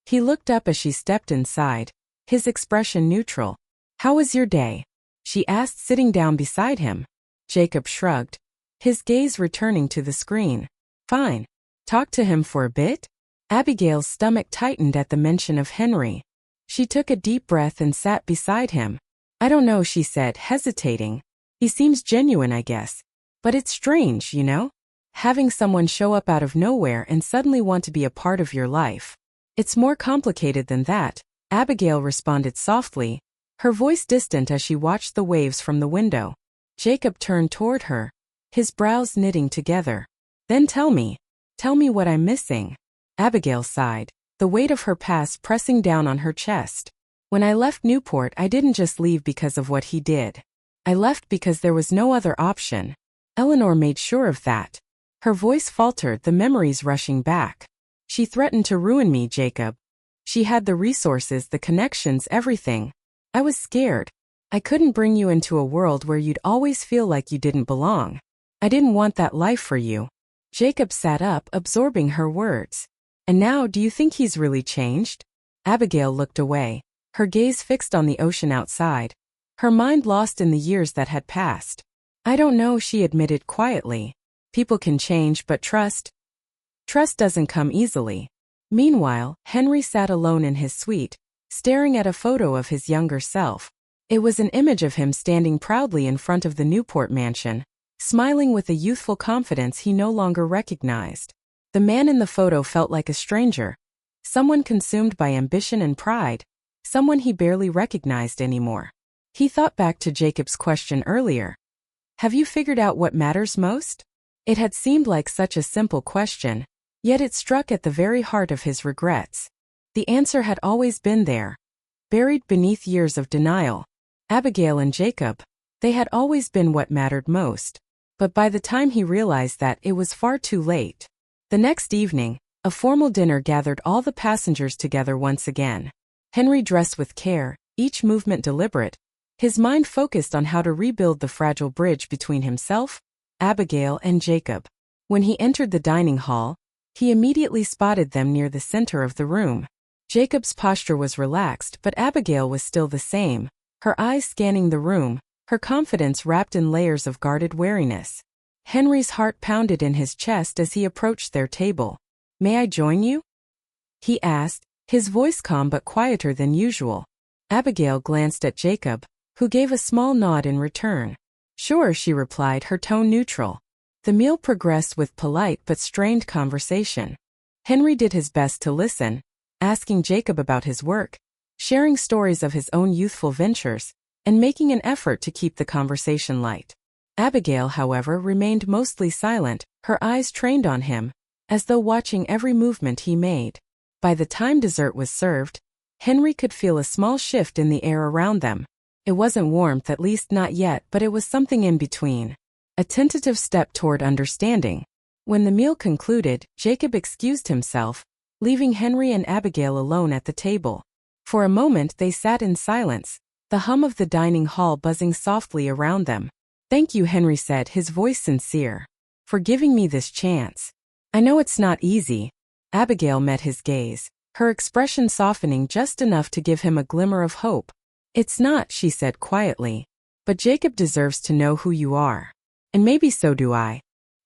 He looked up as she stepped inside, his expression neutral. "How was your day?" she asked, sitting down beside him. Jacob shrugged. his gaze returning to the screen. Fine. Talk to him for a bit? Abigail's stomach tightened at the mention of Henry. She took a deep breath and sat beside him. I don't know, she said, hesitating. He seems genuine, I guess. But it's strange, you know? Having someone show up out of nowhere and suddenly want to be a part of your life. It's more complicated than that, Abigail responded softly, her voice distant as she watched the waves from the window. Jacob turned toward her, his brows knitting together. Then tell me what I'm missing. Abigail sighed, the weight of her past pressing down on her chest. When I left Newport, I didn't just leave because of what he did. I left because there was no other option. Eleanor made sure of that. Her voice faltered, the memories rushing back. She threatened to ruin me, Jacob. She had the resources, the connections, everything. I was scared. I couldn't bring you into a world where you'd always feel like you didn't belong. I didn't want that life for you. Jacob sat up, absorbing her words. And now, do you think he's really changed? Abigail looked away, her gaze fixed on the ocean outside, her mind lost in the years that had passed. I don't know, she admitted quietly. People can change, but trust doesn't come easily. Meanwhile, Henry sat alone in his suite, staring at a photo of his younger self. It was an image of him standing proudly in front of the Newport mansion, smiling with a youthful confidence he no longer recognized. The man in the photo felt like a stranger, someone consumed by ambition and pride, someone he barely recognized anymore. He thought back to Jacob's question earlier. Have you figured out what matters most? It had seemed like such a simple question, yet it struck at the very heart of his regrets. The answer had always been there, buried beneath years of denial. Abigail and Jacob, they had always been what mattered most. But by the time he realized that, it was far too late. The next evening, a formal dinner gathered all the passengers together once again. Henry dressed with care, each movement deliberate, his mind focused on how to rebuild the fragile bridge between himself, Abigail, and Jacob. When he entered the dining hall, he immediately spotted them near the center of the room. Jacob's posture was relaxed, but Abigail was still the same, her eyes scanning the room, her confidence wrapped in layers of guarded wariness. Henry's heart pounded in his chest as he approached their table. May I join you? He asked, his voice calm but quieter than usual. Abigail glanced at Jacob, who gave a small nod in return. Sure, she replied, her tone neutral. The meal progressed with polite but strained conversation. Henry did his best to listen, asking Jacob about his work, sharing stories of his own youthful ventures, and making an effort to keep the conversation light. Abigail, however, remained mostly silent, her eyes trained on him, as though watching every movement he made. By the time dessert was served, Henry could feel a small shift in the air around them. It wasn't warmth, at least not yet, but it was something in between. A tentative step toward understanding. When the meal concluded, Jacob excused himself, leaving Henry and Abigail alone at the table. For a moment they sat in silence, the hum of the dining hall buzzing softly around them. Thank you, Henry said, his voice sincere, for giving me this chance. I know it's not easy. Abigail met his gaze, her expression softening just enough to give him a glimmer of hope. It's not, she said quietly, but Jacob deserves to know who you are. And maybe so do I.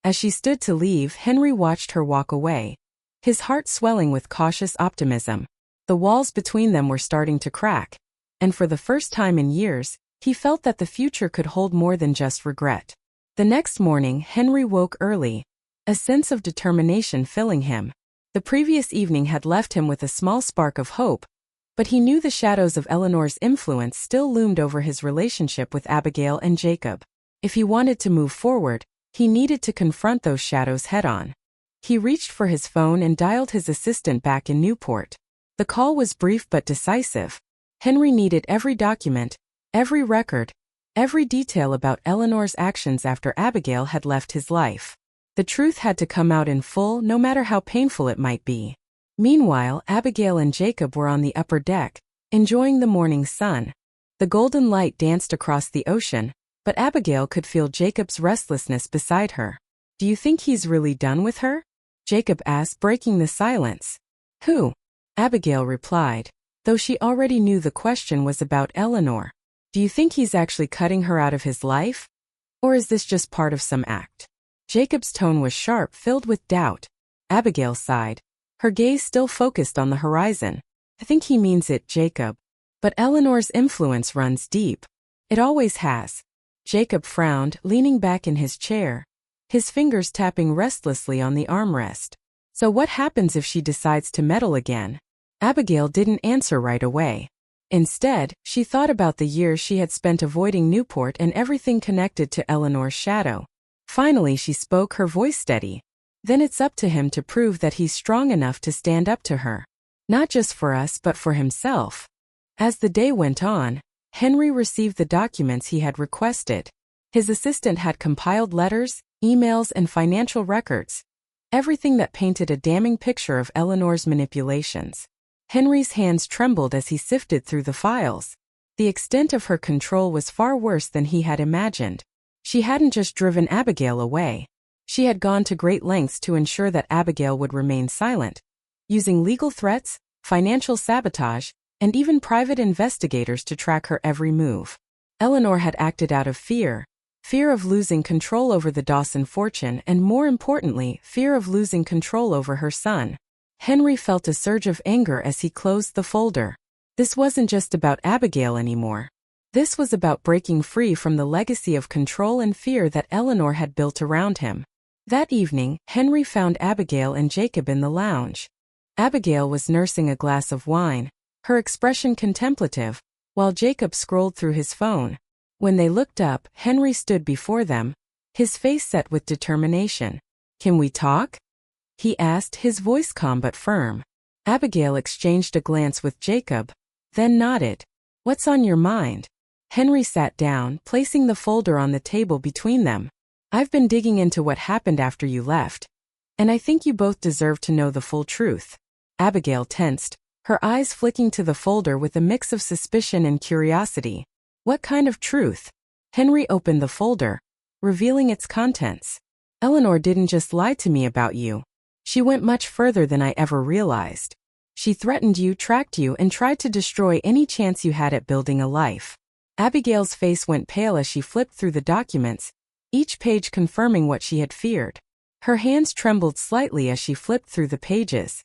As she stood to leave, Henry watched her walk away, his heart swelling with cautious optimism. The walls between them were starting to crack, and for the first time in years, he felt that the future could hold more than just regret. The next morning, Henry woke early, a sense of determination filling him. The previous evening had left him with a small spark of hope, but he knew the shadows of Eleanor's influence still loomed over his relationship with Abigail and Jacob. If he wanted to move forward, he needed to confront those shadows head-on. He reached for his phone and dialed his assistant back in Newport. The call was brief but decisive. Henry needed every document, every record, every detail about Eleanor's actions after Abigail had left his life. The truth had to come out in full, no matter how painful it might be. Meanwhile, Abigail and Jacob were on the upper deck, enjoying the morning sun. The golden light danced across the ocean, but Abigail could feel Jacob's restlessness beside her. Do you think he's really done with her? Jacob asked, breaking the silence. Who? Abigail replied, though she already knew the question was about Eleanor. Do you think he's actually cutting her out of his life? Or is this just part of some act? Jacob's tone was sharp, filled with doubt. Abigail sighed, her gaze still focused on the horizon. I think he means it, Jacob. But Eleanor's influence runs deep. It always has. Jacob frowned, leaning back in his chair, his fingers tapping restlessly on the armrest. So what happens if she decides to meddle again? Abigail didn't answer right away. Instead, she thought about the years she had spent avoiding Newport and everything connected to Eleanor's shadow. Finally she spoke, her voice steady. Then it's up to him to prove that he's strong enough to stand up to her. Not just for us but for himself. As the day went on, Henry received the documents he had requested. His assistant had compiled letters, emails, and financial records. Everything that painted a damning picture of Eleanor's manipulations. Henry's hands trembled as he sifted through the files. The extent of her control was far worse than he had imagined. She hadn't just driven Abigail away. She had gone to great lengths to ensure that Abigail would remain silent, using legal threats, financial sabotage, and even private investigators to track her every move. Eleanor had acted out of fear of losing control over the Dawson fortune and, more importantly, fear of losing control over her son. Henry felt a surge of anger as he closed the folder. This wasn't just about Abigail anymore. This was about breaking free from the legacy of control and fear that Eleanor had built around him. That evening, Henry found Abigail and Jacob in the lounge. Abigail was nursing a glass of wine, her expression contemplative, while Jacob scrolled through his phone. When they looked up, Henry stood before them, his face set with determination. "Can we talk?" he asked, his voice calm but firm. Abigail exchanged a glance with Jacob, then nodded. "What's on your mind?" Henry sat down, placing the folder on the table between them. "I've been digging into what happened after you left, and I think you both deserve to know the full truth." Abigail tensed, her eyes flicking to the folder with a mix of suspicion and curiosity. "What kind of truth?" Henry opened the folder, revealing its contents. "Eleanor didn't just lie to me about you. She went much further than I ever realized. She threatened you, tracked you, and tried to destroy any chance you had at building a life." Abigail's face went pale as she flipped through the documents, each page confirming what she had feared. Her hands trembled slightly as she flipped through the pages.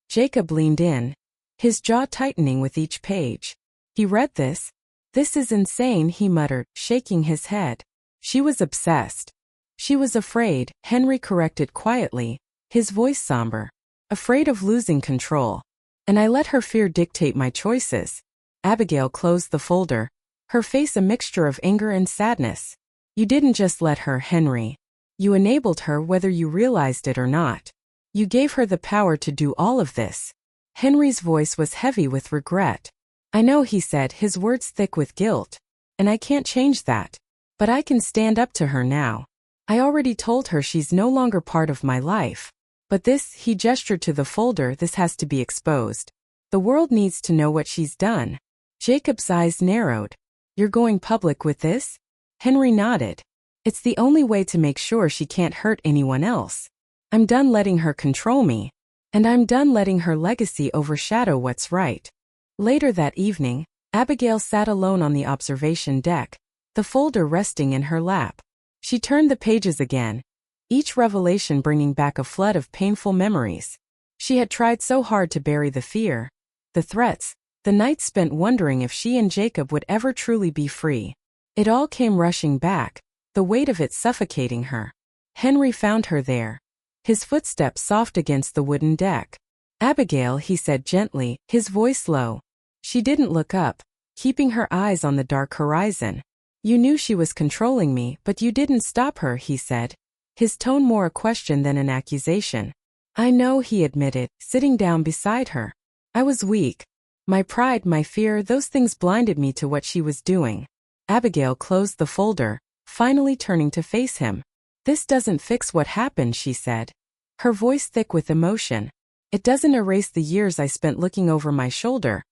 Jacob leaned in, his jaw tightening with each page. He read this. "This is insane," he muttered, shaking his head. "She was obsessed. She was afraid," Henry corrected quietly, his voice somber. "Afraid of losing control. And I let her fear dictate my choices." Abigail closed the folder, her face a mixture of anger and sadness. "You didn't just let her, Henry. You enabled her whether you realized it or not. You gave her the power to do all of this." Henry's voice was heavy with regret. "I know," he said, his words thick with guilt. "And I can't change that. But I can stand up to her now. I already told her she's no longer part of my life. But this," he gestured to the folder, "this has to be exposed. The world needs to know what she's done." Jacob's eyes narrowed. "You're going public with this?" Henry nodded. "It's the only way to make sure she can't hurt anyone else. I'm done letting her control me. And I'm done letting her legacy overshadow what's right." Later that evening, Abigail sat alone on the observation deck, the folder resting in her lap. She turned the pages again, each revelation bringing back a flood of painful memories. She had tried so hard to bury the fear, the threats, the nights spent wondering if she and Jacob would ever truly be free. It all came rushing back, the weight of it suffocating her. Henry found her there, his footsteps soft against the wooden deck. "Abigail," he said gently, his voice low. She didn't look up, keeping her eyes on the dark horizon. "You knew she was controlling me, but you didn't stop her," he said, his tone more a question than an accusation. "I know," he admitted, sitting down beside her. "I was weak. My pride, my fear, those things blinded me to what she was doing." Abigail closed the folder, finally turning to face him. "This doesn't fix what happened," she said, her voice thick with emotion. "It doesn't erase the years I spent looking over my shoulder,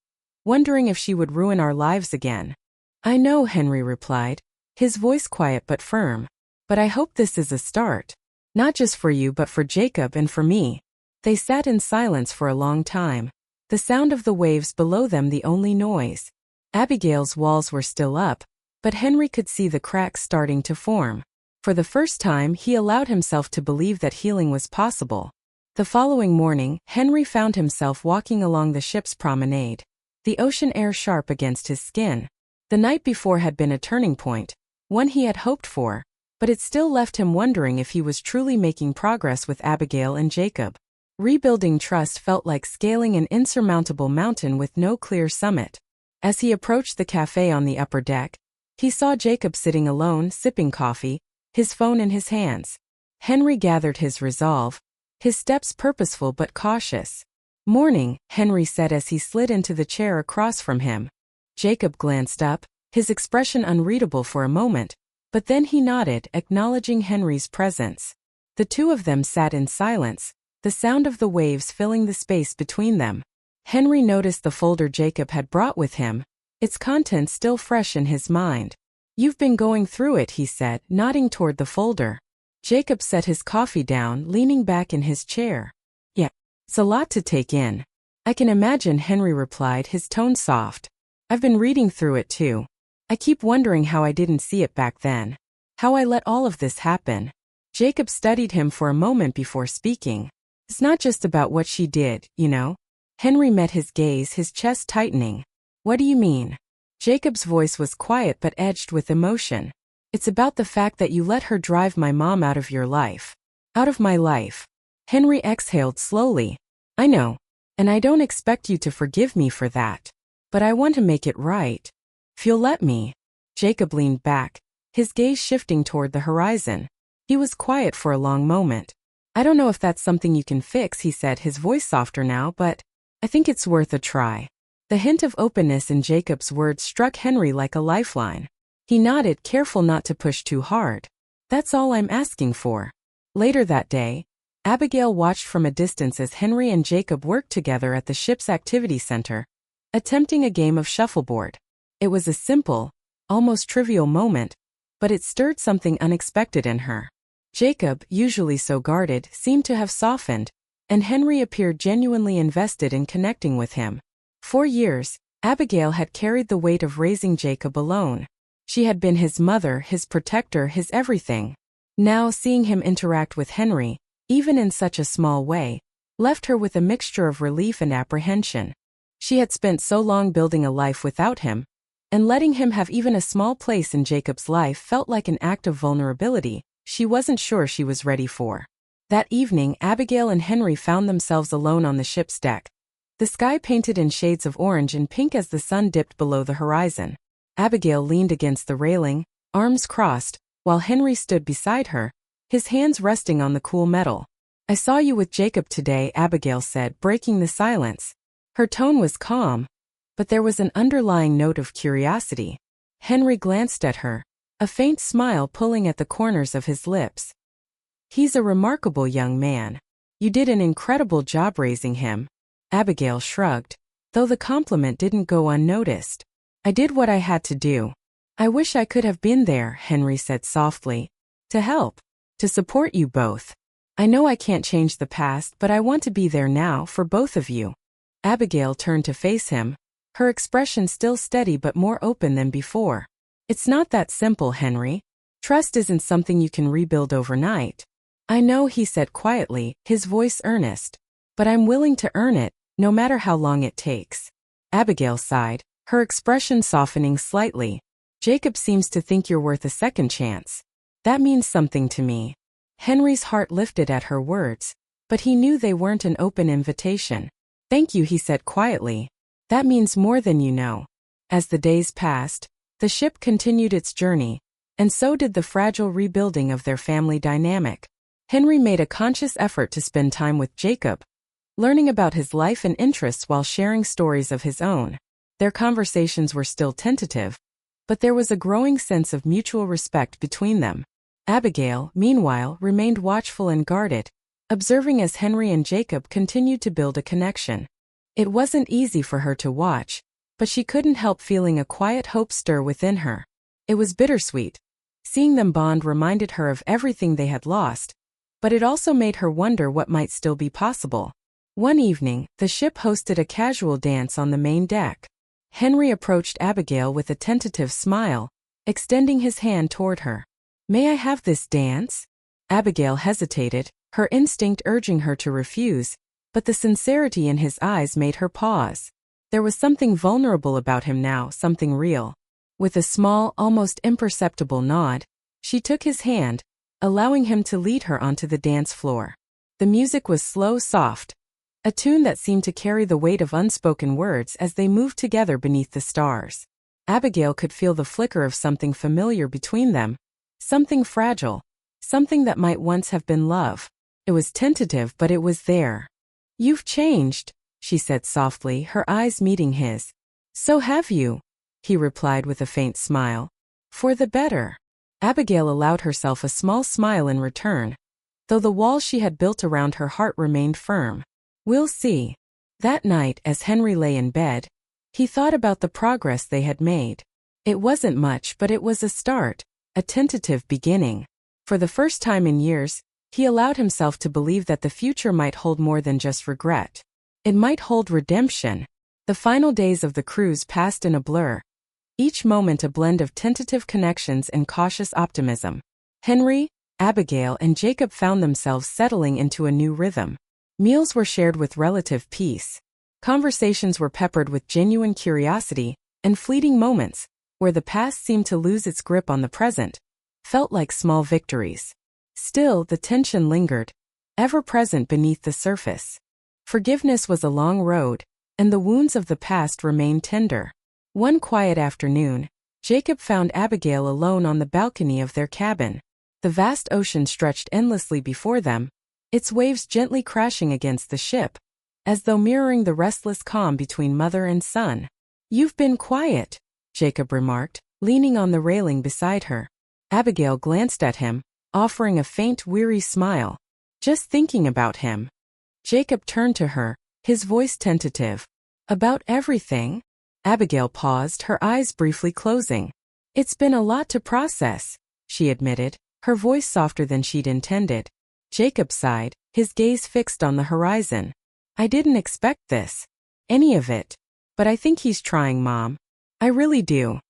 wondering if she would ruin our lives again." "I know," Henry replied, his voice quiet but firm. "But I hope this is a start. Not just for you but for Jacob and for me." They sat in silence for a long time, the sound of the waves below them the only noise. Abigail's walls were still up, but Henry could see the cracks starting to form. For the first time, he allowed himself to believe that healing was possible. The following morning, Henry found himself walking along the ship's promenade, the ocean air sharp against his skin. The night before had been a turning point, one he had hoped for, but it still left him wondering if he was truly making progress with Abigail and Jacob. Rebuilding trust felt like scaling an insurmountable mountain with no clear summit. As he approached the cafe on the upper deck, he saw Jacob sitting alone, sipping coffee, his phone in his hands. Henry gathered his resolve, his steps purposeful but cautious. "Morning," Henry said as he slid into the chair across from him. Jacob glanced up, his expression unreadable for a moment, but then he nodded, acknowledging Henry's presence. The two of them sat in silence, the sound of the waves filling the space between them. Henry noticed the folder Jacob had brought with him, its contents still fresh in his mind. "You've been going through it," he said, nodding toward the folder. Jacob set his coffee down, leaning back in his chair. "Yeah, it's a lot to take in." "I can imagine," Henry replied, his tone soft. "I've been reading through it too. I keep wondering how I didn't see it back then. How I let all of this happen." Jacob studied him for a moment before speaking. "It's not just about what she did, you know." Henry met his gaze, his chest tightening. "What do you mean?" Jacob's voice was quiet but edged with emotion. "It's about the fact that you let her drive my mom out of your life. Out of my life." Henry exhaled slowly. "I know. And I don't expect you to forgive me for that. But I want to make it right. If you'll let me." Jacob leaned back, his gaze shifting toward the horizon. He was quiet for a long moment. "I don't know if that's something you can fix," he said, his voice softer now, "but I think it's worth a try." The hint of openness in Jacob's words struck Henry like a lifeline. He nodded, careful not to push too hard. "That's all I'm asking for." Later that day, Abigail watched from a distance as Henry and Jacob worked together at the ship's activity center, attempting a game of shuffleboard. It was a simple, almost trivial moment, but it stirred something unexpected in her. Jacob, usually so guarded, seemed to have softened, and Henry appeared genuinely invested in connecting with him. For years, Abigail had carried the weight of raising Jacob alone. She had been his mother, his protector, his everything. Now, seeing him interact with Henry, even in such a small way, left her with a mixture of relief and apprehension. She had spent so long building a life without him, and letting him have even a small place in Jacob's life felt like an act of vulnerability she wasn't sure she was ready for. That evening, Abigail and Henry found themselves alone on the ship's deck. The sky painted in shades of orange and pink as the sun dipped below the horizon. Abigail leaned against the railing, arms crossed, while Henry stood beside her, his hands resting on the cool metal. "I saw you with Jacob today," Abigail said, breaking the silence. Her tone was calm, but there was an underlying note of curiosity. Henry glanced at her, a faint smile pulling at the corners of his lips. "He's a remarkable young man. You did an incredible job raising him." Abigail shrugged, though the compliment didn't go unnoticed. "I did what I had to do. I wish I could have been there," Henry said softly. "To help. To support you both. I know I can't change the past, but I want to be there now for both of you." Abigail turned to face him, her expression still steady but more open than before. "It's not that simple, Henry. Trust isn't something you can rebuild overnight." "I know," he said quietly, his voice earnest. "But I'm willing to earn it, no matter how long it takes." Abigail sighed, her expression softening slightly. "Jacob seems to think you're worth a second chance. That means something to me." Henry's heart lifted at her words, but he knew they weren't an open invitation. "Thank you," he said quietly. "That means more than you know." As the days passed, the ship continued its journey, and so did the fragile rebuilding of their family dynamic. Henry made a conscious effort to spend time with Jacob, learning about his life and interests while sharing stories of his own. Their conversations were still tentative, but there was a growing sense of mutual respect between them. Abigail, meanwhile, remained watchful and guarded, observing as Henry and Jacob continued to build a connection. It wasn't easy for her to watch, but she couldn't help feeling a quiet hope stir within her. It was bittersweet. Seeing them bond reminded her of everything they had lost, but it also made her wonder what might still be possible. One evening, the ship hosted a casual dance on the main deck. Henry approached Abigail with a tentative smile, extending his hand toward her. May I have this dance? Abigail hesitated, her instinct urging her to refuse, but the sincerity in his eyes made her pause. There was something vulnerable about him now, something real. With a small, almost imperceptible nod, she took his hand, allowing him to lead her onto the dance floor. The music was slow, soft, a tune that seemed to carry the weight of unspoken words as they moved together beneath the stars. Abigail could feel the flicker of something familiar between them, something fragile, something that might once have been love. It was tentative, but it was there. "You've changed," she said softly, her eyes meeting his. "So have you," he replied with a faint smile. "For the better." Abigail allowed herself a small smile in return, though the wall she had built around her heart remained firm. "We'll see." That night, as Henry lay in bed, he thought about the progress they had made. It wasn't much, but it was a start, a tentative beginning. For the first time in years, he allowed himself to believe that the future might hold more than just regret. It might hold redemption. The final days of the cruise passed in a blur, each moment a blend of tentative connections and cautious optimism. Henry, Abigail, and Jacob found themselves settling into a new rhythm. Meals were shared with relative peace. Conversations were peppered with genuine curiosity, and fleeting moments, where the past seemed to lose its grip on the present, felt like small victories. Still, the tension lingered, ever present beneath the surface. Forgiveness was a long road, and the wounds of the past remained tender. One quiet afternoon, Jacob found Abigail alone on the balcony of their cabin. The vast ocean stretched endlessly before them, its waves gently crashing against the ship, as though mirroring the restless calm between mother and son. "You've been quiet," Jacob remarked, leaning on the railing beside her. Abigail glanced at him, offering a faint, weary smile. "Just thinking about him." Jacob turned to her, his voice tentative. "About everything?" Abigail paused, her eyes briefly closing. "It's been a lot to process," she admitted, her voice softer than she'd intended. Jacob sighed, his gaze fixed on the horizon. "I didn't expect this. Any of it. But I think he's trying, Mom. I really do."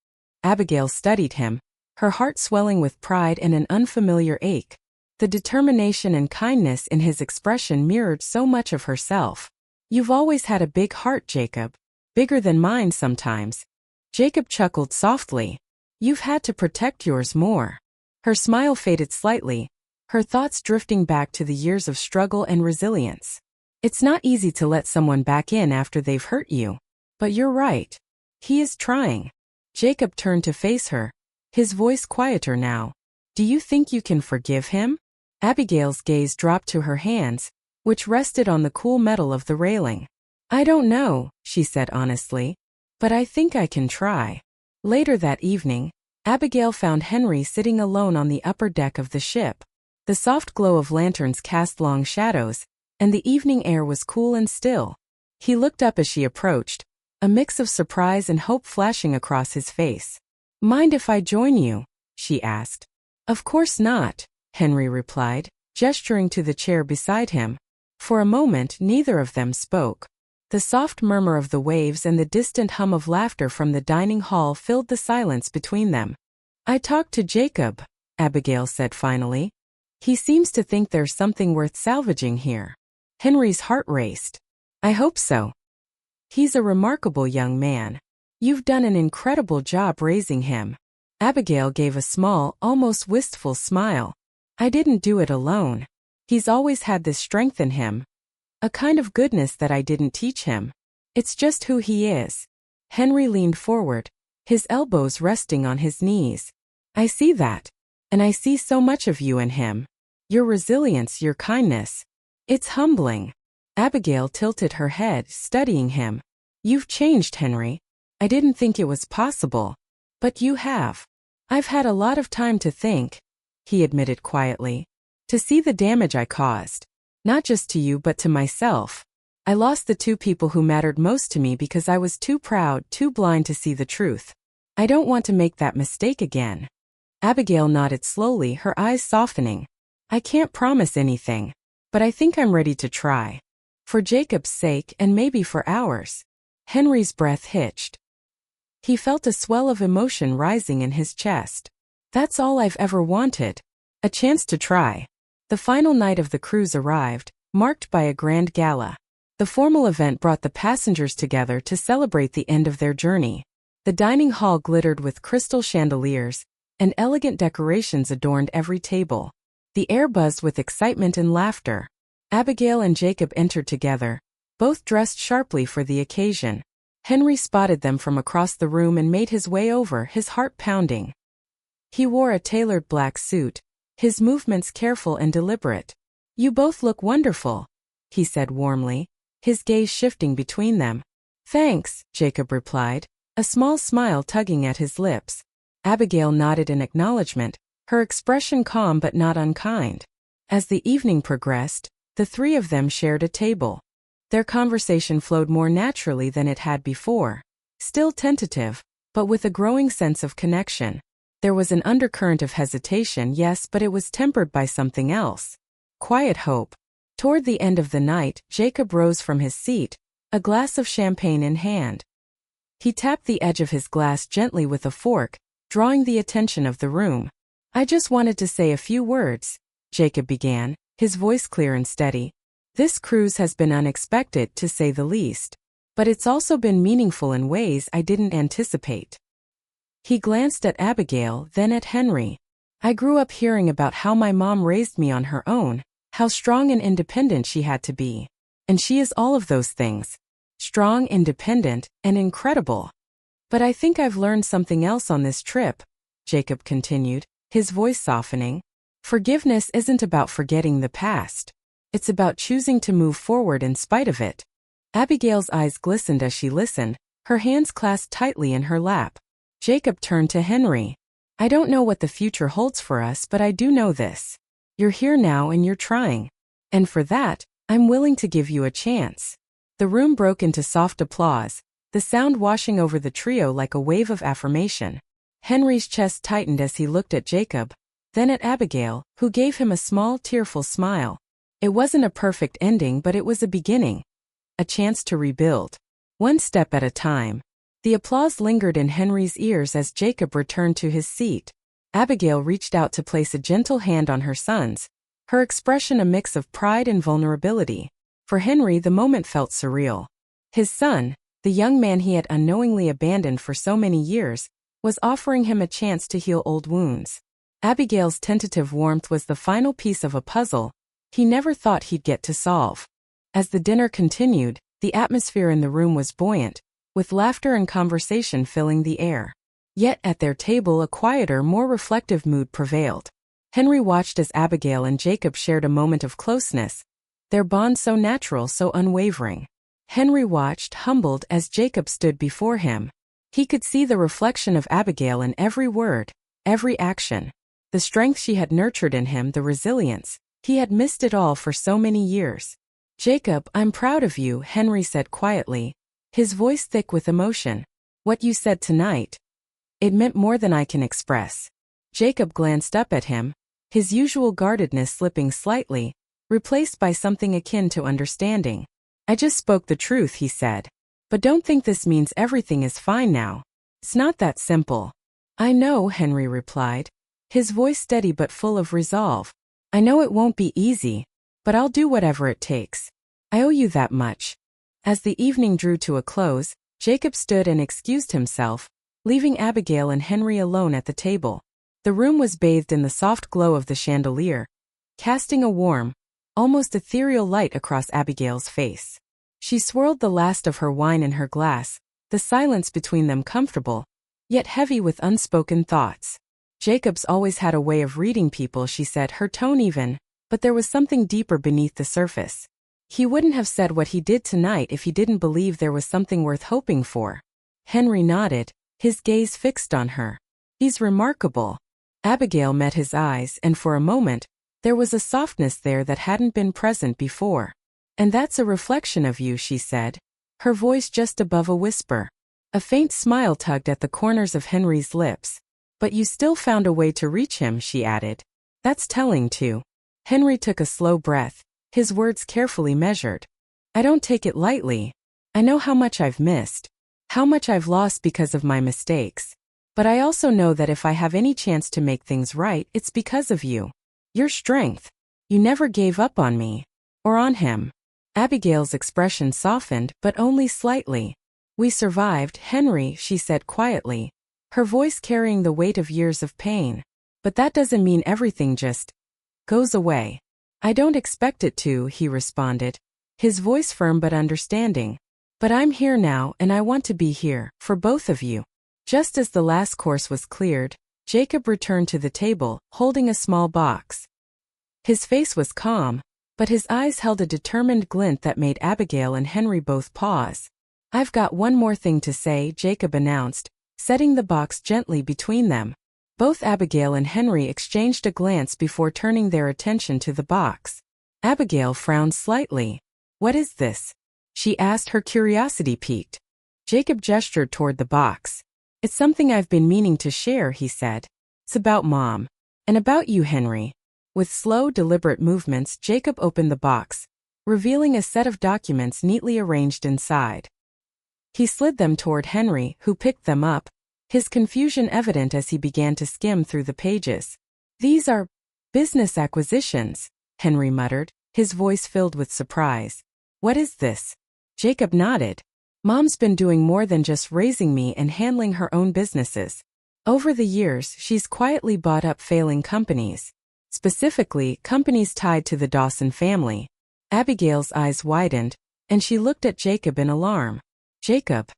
Abigail studied him, her heart swelling with pride and an unfamiliar ache. The determination and kindness in his expression mirrored so much of herself. "You've always had a big heart, Jacob. Bigger than mine sometimes." Jacob chuckled softly. "You've had to protect yours more." Her smile faded slightly, her thoughts drifting back to the years of struggle and resilience. "It's not easy to let someone back in after they've hurt you. But you're right. He is trying." Jacob turned to face her, his voice quieter now. "Do you think you can forgive him?" Abigail's gaze dropped to her hands, which rested on the cool metal of the railing. "I don't know," she said honestly, "but I think I can try." Later that evening, Abigail found Henry sitting alone on the upper deck of the ship. The soft glow of lanterns cast long shadows, and the evening air was cool and still. He looked up as she approached, a mix of surprise and hope flashing across his face. "Mind if I join you?" she asked. "Of course not," Henry replied, gesturing to the chair beside him. For a moment, neither of them spoke. The soft murmur of the waves and the distant hum of laughter from the dining hall filled the silence between them. "I talked to Jacob," Abigail said finally. "He seems to think there's something worth salvaging here." Henry's heart raced. "I hope so. He's a remarkable young man. You've done an incredible job raising him." Abigail gave a small, almost wistful smile. "I didn't do it alone. He's always had this strength in him. A kind of goodness that I didn't teach him. It's just who he is." Henry leaned forward, his elbows resting on his knees. "I see that. And I see so much of you in him. Your resilience, your kindness. It's humbling." Abigail tilted her head, studying him. "You've changed, Henry. I didn't think it was possible. But you have." "I've had a lot of time to think," he admitted quietly. "To see the damage I caused. Not just to you but to myself. I lost the two people who mattered most to me because I was too proud, too blind to see the truth. I don't want to make that mistake again." Abigail nodded slowly, her eyes softening. "I can't promise anything, but I think I'm ready to try. For Jacob's sake and maybe for ours." Henry's breath hitched. He felt a swell of emotion rising in his chest. That's all I've ever wanted. A chance to try. The final night of the cruise arrived, marked by a grand gala. The formal event brought the passengers together to celebrate the end of their journey. The dining hall glittered with crystal chandeliers, and elegant decorations adorned every table. The air buzzed with excitement and laughter. Abigail and Jacob entered together, both dressed sharply for the occasion. Henry spotted them from across the room and made his way over, his heart pounding. He wore a tailored black suit, his movements careful and deliberate. "You both look wonderful," he said warmly, his gaze shifting between them. "Thanks," Jacob replied, a small smile tugging at his lips. Abigail nodded in acknowledgement, her expression calm but not unkind. As the evening progressed, the three of them shared a table. Their conversation flowed more naturally than it had before. Still tentative, but with a growing sense of connection. There was an undercurrent of hesitation, yes, but it was tempered by something else. Quiet hope. Toward the end of the night, Jacob rose from his seat, a glass of champagne in hand. He tapped the edge of his glass gently with a fork, drawing the attention of the room. "I just wanted to say a few words," Jacob began, his voice clear and steady. "This cruise has been unexpected, to say the least. But it's also been meaningful in ways I didn't anticipate." He glanced at Abigail, then at Henry. "I grew up hearing about how my mom raised me on her own, how strong and independent she had to be. And she is all of those things. Strong, independent, and incredible. But I think I've learned something else on this trip," Jacob continued, his voice softening. "Forgiveness isn't about forgetting the past. It's about choosing to move forward in spite of it." Abigail's eyes glistened as she listened, her hands clasped tightly in her lap. Jacob turned to Henry. "I don't know what the future holds for us, but I do know this. You're here now and you're trying. And for that, I'm willing to give you a chance." The room broke into soft applause, the sound washing over the trio like a wave of affirmation. Henry's chest tightened as he looked at Jacob, then at Abigail, who gave him a small, tearful smile. It wasn't a perfect ending, but it was a beginning. A chance to rebuild. One step at a time. The applause lingered in Henry's ears as Jacob returned to his seat. Abigail reached out to place a gentle hand on her son's, her expression a mix of pride and vulnerability. For Henry, the moment felt surreal. His son, the young man he had unknowingly abandoned for so many years, was offering him a chance to heal old wounds. Abigail's tentative warmth was the final piece of a puzzle he never thought he'd get to solve. As the dinner continued, the atmosphere in the room was buoyant, with laughter and conversation filling the air. Yet at their table a quieter, more reflective mood prevailed. Henry watched as Abigail and Jacob shared a moment of closeness, their bond so natural, so unwavering. Henry watched, humbled, as Jacob stood before him. He could see the reflection of Abigail in every word, every action. The strength she had nurtured in him, the resilience. He had missed it all for so many years. "Jacob, I'm proud of you," Henry said quietly, his voice thick with emotion. "What you said tonight. It meant more than I can express." Jacob glanced up at him, his usual guardedness slipping slightly, replaced by something akin to understanding. "I just spoke the truth," he said. "But don't think this means everything is fine now. It's not that simple." "I know," Henry replied, his voice steady but full of resolve. "I know it won't be easy, but I'll do whatever it takes. I owe you that much." As the evening drew to a close, Jacob stood and excused himself, leaving Abigail and Henry alone at the table. The room was bathed in the soft glow of the chandelier, casting a warm, almost ethereal light across Abigail's face. She swirled the last of her wine in her glass, the silence between them comfortable, yet heavy with unspoken thoughts. "Jacob's always had a way of reading people," she said, her tone even, but there was something deeper beneath the surface. "He wouldn't have said what he did tonight if he didn't believe there was something worth hoping for." Henry nodded, his gaze fixed on her. "He's remarkable." Abigail met his eyes, and for a moment, there was a softness there that hadn't been present before. "And that's a reflection of you," she said, her voice just above a whisper. A faint smile tugged at the corners of Henry's lips. "But you still found a way to reach him," she added. "That's telling too." Henry took a slow breath, his words carefully measured. "I don't take it lightly. I know how much I've missed, how much I've lost because of my mistakes. But I also know that if I have any chance to make things right, it's because of you. Your strength. You never gave up on me. Or on him. Abigail's expression softened, but only slightly. We survived, Henry, she said quietly, her voice carrying the weight of years of pain. But that doesn't mean everything just goes away. I don't expect it to, he responded, his voice firm but understanding. But I'm here now, and I want to be here, for both of you. Just as the last course was cleared, Jacob returned to the table, holding a small box. His face was calm, but his eyes held a determined glint that made Abigail and Henry both pause. I've got one more thing to say, Jacob announced, setting the box gently between them. Both Abigail and Henry exchanged a glance before turning their attention to the box. Abigail frowned slightly. What is this? She asked, her curiosity piqued. Jacob gestured toward the box. It's something I've been meaning to share, he said. It's about Mom. And about you, Henry. With slow, deliberate movements, Jacob opened the box, revealing a set of documents neatly arranged inside. He slid them toward Henry, who picked them up, his confusion evident as he began to skim through the pages. These are business acquisitions, Henry muttered, his voice filled with surprise. What is this? Jacob nodded. Mom's been doing more than just raising me and handling her own businesses. Over the years, she's quietly bought up failing companies. Specifically, companies tied to the Dawson family. Abigail's eyes widened, and she looked at Jacob in alarm. Jacob.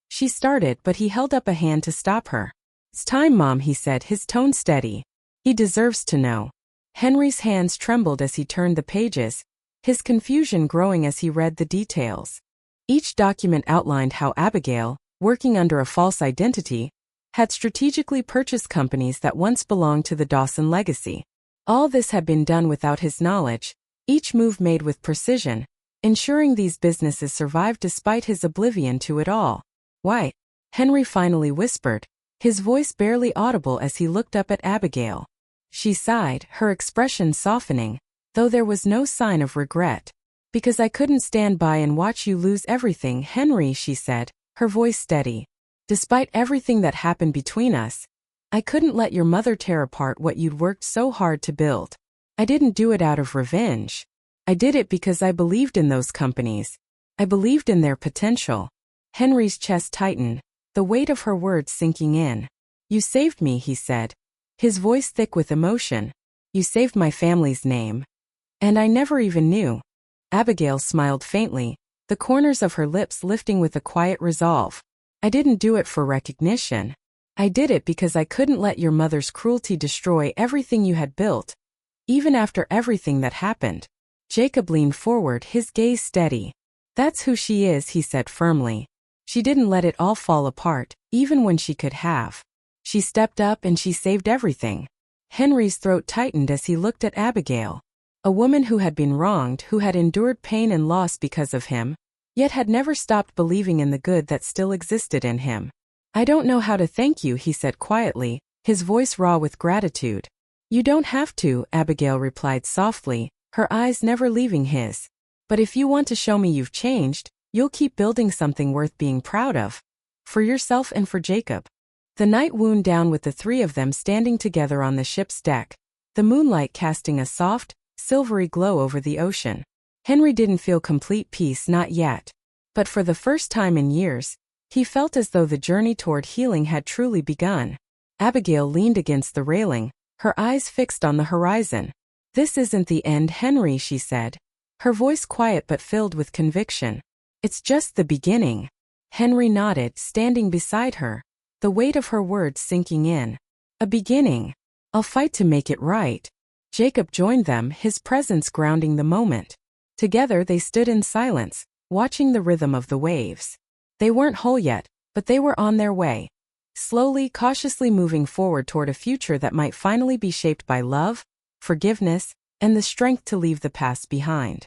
She started, but he held up a hand to stop her. It's time, Mom, he said, his tone steady. He deserves to know. Henry's hands trembled as he turned the pages, his confusion growing as he read the details. Each document outlined how Abigail, working under a false identity, had strategically purchased companies that once belonged to the Dawson legacy. All this had been done without his knowledge, each move made with precision, ensuring these businesses survived despite his oblivion to it all. Why? Henry finally whispered, his voice barely audible as he looked up at Abigail. She sighed, her expression softening, though there was no sign of regret. Because I couldn't stand by and watch you lose everything, Henry, she said, her voice steady. Despite everything that happened between us, I couldn't let your mother tear apart what you'd worked so hard to build. I didn't do it out of revenge. I did it because I believed in those companies. I believed in their potential. Henry's chest tightened, the weight of her words sinking in. You saved me, he said, his voice thick with emotion. You saved my family's name. And I never even knew. Abigail smiled faintly, the corners of her lips lifting with a quiet resolve. I didn't do it for recognition. I did it because I couldn't let your mother's cruelty destroy everything you had built. Even after everything that happened. Jacob leaned forward, his gaze steady. That's who she is, he said firmly. She didn't let it all fall apart, even when she could have. She stepped up and she saved everything. Henry's throat tightened as he looked at Abigail. A woman who had been wronged, who had endured pain and loss because of him, yet had never stopped believing in the good that still existed in him. I don't know how to thank you, he said quietly, his voice raw with gratitude. You don't have to, Abigail replied softly, her eyes never leaving his. But if you want to show me you've changed, you'll keep building something worth being proud of. For yourself and for Jacob. The night wound down with the three of them standing together on the ship's deck, the moonlight casting a soft, silvery glow over the ocean. Henry didn't feel complete peace, not yet. But for the first time in years, he felt as though the journey toward healing had truly begun. Abigail leaned against the railing, her eyes fixed on the horizon. This isn't the end, Henry, she said, her voice quiet but filled with conviction. It's just the beginning. Henry nodded, standing beside her, the weight of her words sinking in. A beginning. I'll fight to make it right. Jacob joined them, his presence grounding the moment. Together they stood in silence, watching the rhythm of the waves. They weren't whole yet, but they were on their way. Slowly, cautiously moving forward toward a future that might finally be shaped by love, forgiveness, and the strength to leave the past behind.